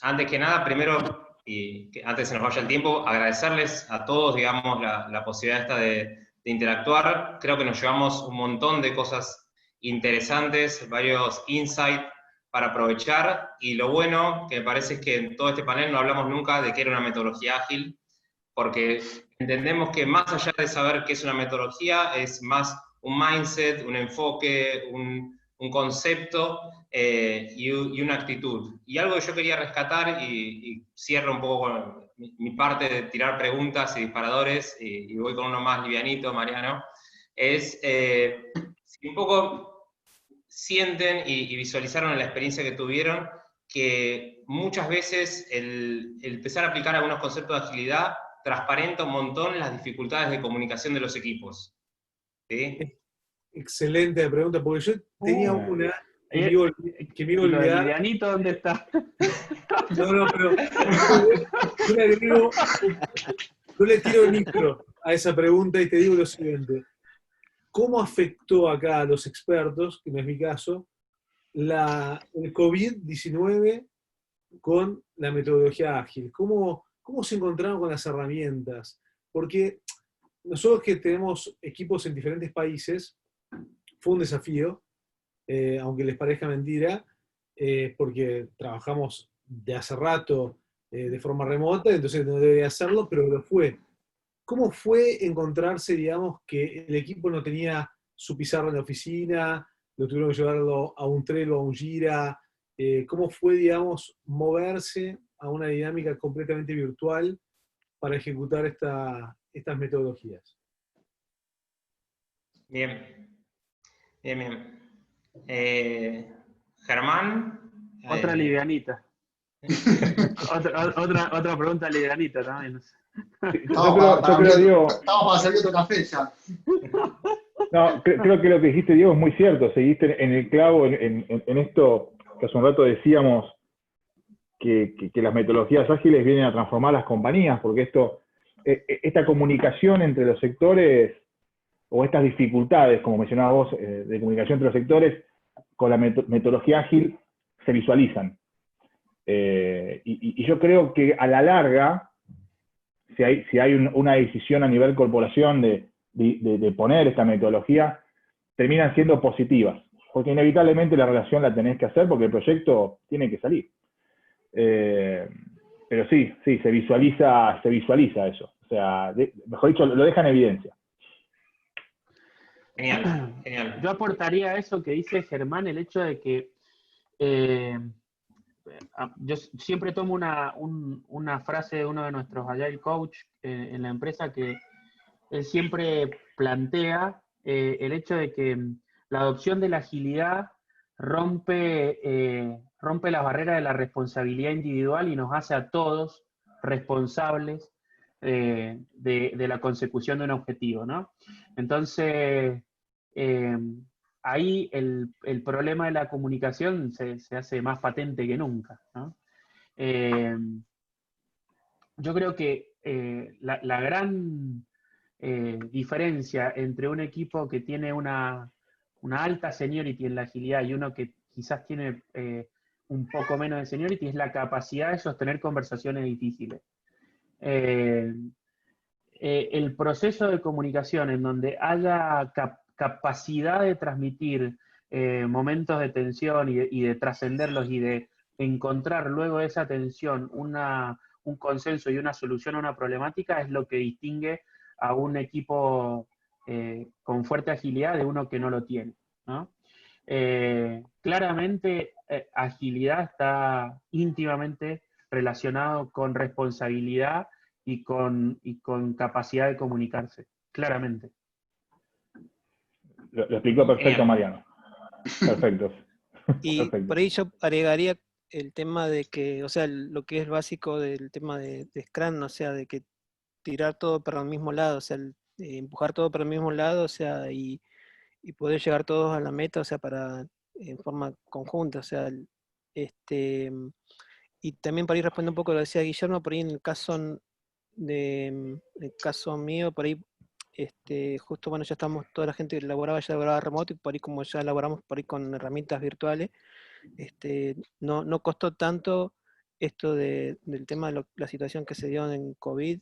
Speaker 1: antes que nada, primero, y que antes se nos vaya el tiempo, agradecerles a todos, digamos, la posibilidad esta de interactuar. Creo que nos llevamos un montón de cosas interesantes, varios insights para aprovechar, y lo bueno que me parece es que en todo este panel no hablamos nunca de qué era una metodología ágil, porque entendemos que más allá de saber qué es una metodología, es más un mindset, un enfoque, un concepto y una actitud. Y algo que yo quería rescatar, y cierro un poco con mi parte de tirar preguntas y disparadores, y voy con uno más livianito, Mariano, es si un poco sienten y visualizaron en la experiencia que tuvieron que muchas veces el empezar a aplicar algunos conceptos de agilidad transparenta un montón las dificultades de comunicación de los equipos. ¿Sí?
Speaker 4: Excelente pregunta, porque yo tenía una que me iba a
Speaker 2: ¿Y lo de
Speaker 4: olvidar.
Speaker 2: livianito dónde está?
Speaker 4: No, pero yo le tiro el micro a esa pregunta y te digo lo siguiente. ¿Cómo afectó acá a los expertos, que no es mi caso, el COVID-19 con la metodología ágil? ¿Cómo se encontraron con las herramientas? Porque nosotros que tenemos equipos en diferentes países, fue un desafío, aunque les parezca mentira, porque trabajamos de hace rato de forma remota, entonces no debería hacerlo, pero lo fue. ¿Cómo fue encontrarse, digamos, que el equipo no tenía su pizarra en la oficina, lo tuvieron que llevarlo a un Trello, a un Jira? ¿Cómo fue, digamos, moverse a una dinámica completamente virtual para ejecutar estas metodologías?
Speaker 1: Bien, Germán.
Speaker 2: Otra livianita. otra pregunta livianita también.
Speaker 6: Estamos para servir otro café ya.
Speaker 5: No, creo que lo que dijiste, Diego, es muy cierto. Seguiste en el clavo en esto que hace un rato decíamos que las metodologías ágiles vienen a transformar las compañías, porque esta comunicación entre los sectores, o estas dificultades, como mencionabas vos, de comunicación entre los sectores, con la metodología ágil se visualizan. Y yo creo que a la larga, si hay una decisión a nivel corporación de poner esta metodología, terminan siendo positivas, porque inevitablemente la relación la tenés que hacer porque el proyecto tiene que salir. Pero sí, se visualiza eso. O sea, mejor dicho, lo deja en evidencia.
Speaker 1: Genial.
Speaker 2: Yo aportaría a eso que dice Germán, el hecho de que yo siempre tomo una frase de uno de nuestros Agile Coach en la empresa, que él siempre plantea el hecho de que la adopción de la agilidad rompe las barreras de la responsabilidad individual y nos hace a todos responsables de la consecución de un objetivo, ¿no? Entonces, ahí el problema de la comunicación se hace más patente que nunca, ¿no? Yo creo que la gran diferencia entre un equipo que tiene una alta seniority en la agilidad y uno que quizás tiene un poco menos de seniority es la capacidad de sostener conversaciones difíciles. El proceso de comunicación en donde haya capacidad de transmitir momentos de tensión y de trascenderlos y de encontrar luego de esa tensión un consenso y una solución a una problemática es lo que distingue a un equipo con fuerte agilidad de uno que no lo tiene, ¿no? Claramente, agilidad está íntimamente relacionado con responsabilidad y con capacidad de comunicarse, claramente.
Speaker 5: Lo explicó perfecto Mariano. Perfecto.
Speaker 3: Y
Speaker 5: Perfecto.
Speaker 3: por ahí yo agregaría el tema de que, o sea, lo que es básico del tema de Scrum, o sea, de que tirar todo para el mismo lado, o sea, empujar todo para el mismo lado, o sea, y poder llegar todos a la meta, o sea, en forma conjunta, o sea, y también para ir respondiendo un poco lo que decía Guillermo, por ahí en el caso mío, por ahí, justo, bueno, ya estamos, toda la gente que ya laboraba remoto, y por ahí como ya laboramos por ahí con herramientas virtuales, no costó tanto esto del tema de la situación que se dio en COVID,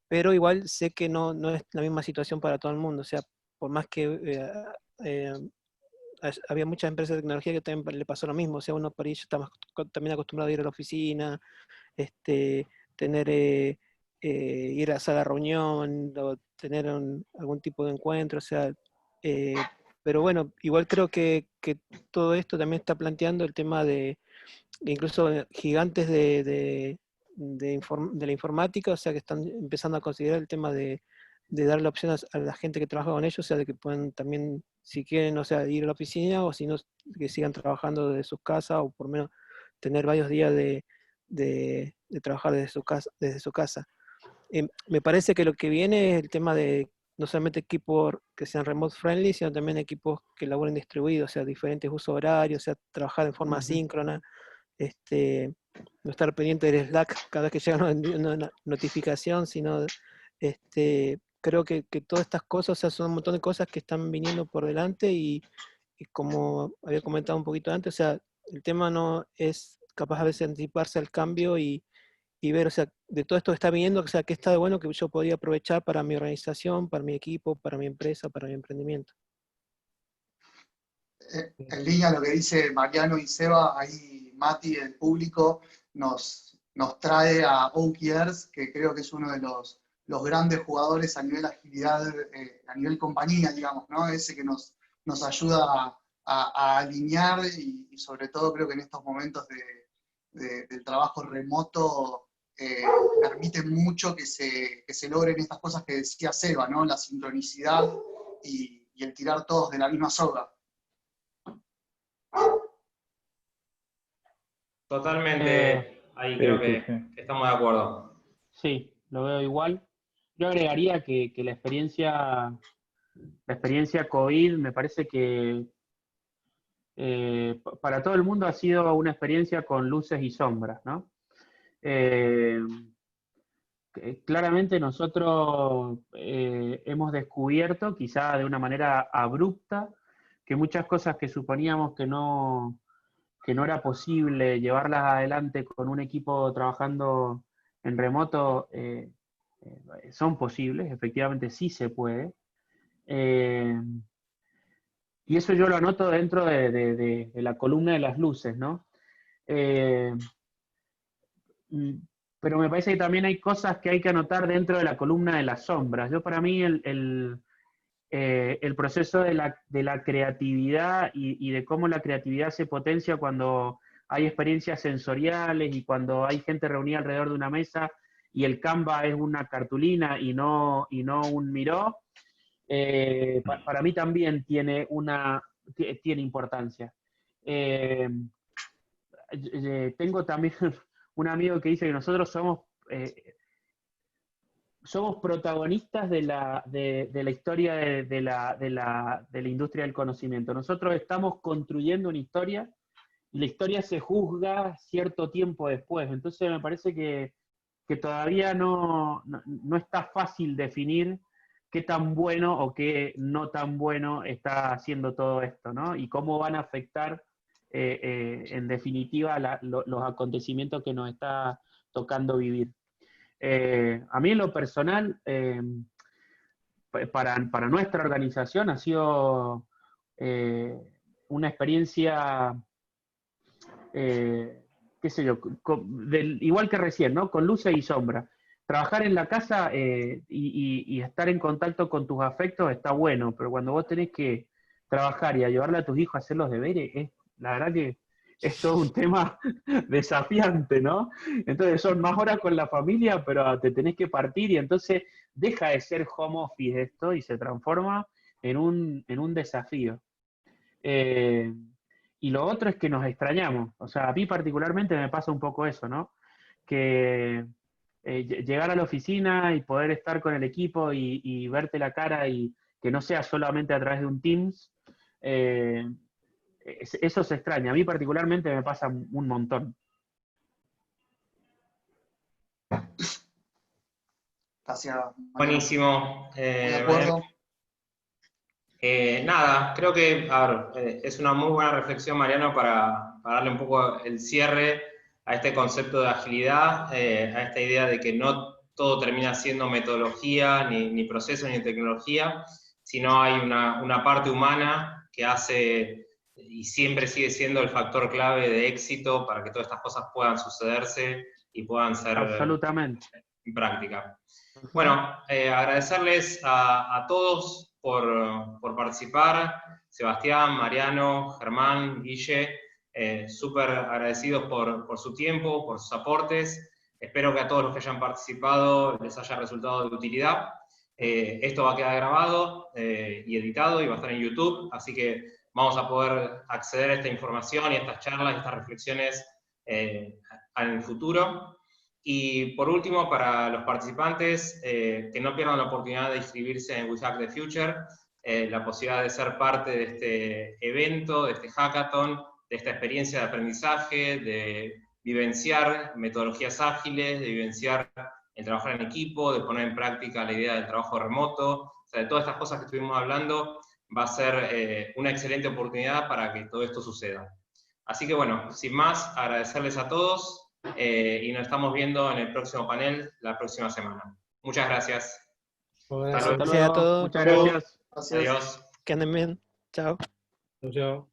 Speaker 3: pero igual sé que no es la misma situación para todo el mundo, o sea, por más que había muchas empresas de tecnología que también le pasó lo mismo, o sea, uno por ahí está también acostumbrado a ir a la oficina, tener ir a la sala de reunión, o tener algún tipo de encuentro, o sea, Pero bueno, igual creo que todo esto también está planteando el tema de incluso gigantes de la informática, o sea que están empezando a considerar el tema de dar la opción a la gente que trabaja con ellos, o sea, de que pueden también, si quieren, o sea, ir a la oficina, o si no, que sigan trabajando desde sus casas, o por lo menos tener varios días de trabajar desde su casa. Me parece que lo que viene es el tema de no solamente equipos que sean remote friendly, sino también equipos que laburen distribuidos, o sea, diferentes usos horarios, o sea, trabajar de forma asíncrona, no estar pendiente del Slack cada vez que llega una notificación, sino creo que todas estas cosas, o sea, son un montón de cosas que están viniendo por delante y como había comentado un poquito antes, o sea, el tema no es capaz a veces anticiparse al cambio y ver, o sea, de todo esto que está viniendo, o sea, qué está de bueno que yo podía aprovechar para mi organización, para mi equipo, para mi empresa, para mi emprendimiento.
Speaker 6: En línea a lo que dice Mariano y Seba, ahí Mati, el público, nos trae a OKRs, que creo que es uno de los grandes jugadores a nivel agilidad, a nivel compañía, digamos, ¿no? Ese que nos ayuda a alinear y sobre todo creo que en estos momentos del trabajo remoto permite mucho que se logren estas cosas que decía Seba, ¿no? La sincronicidad y el tirar todos de la misma soga.
Speaker 1: Totalmente, ahí creo que estamos de acuerdo.
Speaker 2: Sí, lo veo igual. Yo agregaría que la experiencia COVID me parece que para todo el mundo ha sido una experiencia con luces y sombras, ¿no? Claramente nosotros hemos descubierto, quizá de una manera abrupta, que muchas cosas que suponíamos que no era posible llevarlas adelante con un equipo trabajando en remoto, son posibles, efectivamente sí se puede. Y eso yo lo anoto dentro de la columna de las luces, ¿no? Pero me parece que también hay cosas que hay que anotar dentro de la columna de las sombras. Yo, para mí, el proceso de la creatividad y de cómo la creatividad se potencia cuando hay experiencias sensoriales y cuando hay gente reunida alrededor de una mesa y el Canva es una cartulina y no un Miro, para mí también tiene importancia. Tengo también un amigo que dice que nosotros somos protagonistas de la historia de la industria del conocimiento. Nosotros estamos construyendo una historia y la historia se juzga cierto tiempo después. Entonces me parece que todavía no está fácil definir qué tan bueno o qué no tan bueno está haciendo todo esto, ¿no? Y cómo van a afectar, en definitiva, los acontecimientos que nos está tocando vivir. A mí en lo personal, para nuestra organización ha sido una experiencia, qué sé yo, igual que recién, ¿no? Con luces y sombras. Trabajar en la casa y estar en contacto con tus afectos está bueno, pero cuando vos tenés que trabajar y ayudarle a tus hijos a hacer los deberes, la verdad que es todo un tema desafiante, ¿no? Entonces son más horas con la familia, pero te tenés que partir y entonces deja de ser home office esto y se transforma en un desafío. Y lo otro es que nos extrañamos. O sea, a mí particularmente me pasa un poco eso, ¿no? Que llegar a la oficina y poder estar con el equipo y verte la cara y que no sea solamente a través de un Teams, eso se extraña. A mí particularmente me pasa un montón.
Speaker 6: Gracias.
Speaker 1: Buenísimo.
Speaker 6: De acuerdo.
Speaker 1: Nada, creo que es una muy buena reflexión, Mariano, para darle un poco el cierre a este concepto de agilidad, a esta idea de que no todo termina siendo metodología, ni proceso, ni tecnología, sino hay una parte humana que hace y siempre sigue siendo el factor clave de éxito para que todas estas cosas puedan sucederse y puedan ser
Speaker 2: absolutamente
Speaker 1: en práctica. Bueno, agradecerles a todos por participar. Sebastián, Mariano, Germán, Guille, súper agradecidos por su tiempo, por sus aportes. Espero que a todos los que hayan participado les haya resultado de utilidad. Esto va a quedar grabado y editado y va a estar en YouTube, así que vamos a poder acceder a esta información y a estas charlas y estas reflexiones en el futuro. Y por último, para los participantes, que no pierdan la oportunidad de inscribirse en We Hack the Future, la posibilidad de ser parte de este evento, de este hackathon, de esta experiencia de aprendizaje, de vivenciar metodologías ágiles, de vivenciar el trabajar en equipo, de poner en práctica la idea del trabajo remoto, o sea, de todas estas cosas que estuvimos hablando, va a ser una excelente oportunidad para que todo esto suceda. Así que bueno, sin más, agradecerles a todos y nos estamos viendo en el próximo panel la próxima semana. Muchas gracias.
Speaker 3: Gracias a todos.
Speaker 2: Muchas gracias.
Speaker 6: Gracias.
Speaker 1: Adiós.
Speaker 3: Que anden bien. Chao.
Speaker 4: Chao, chao.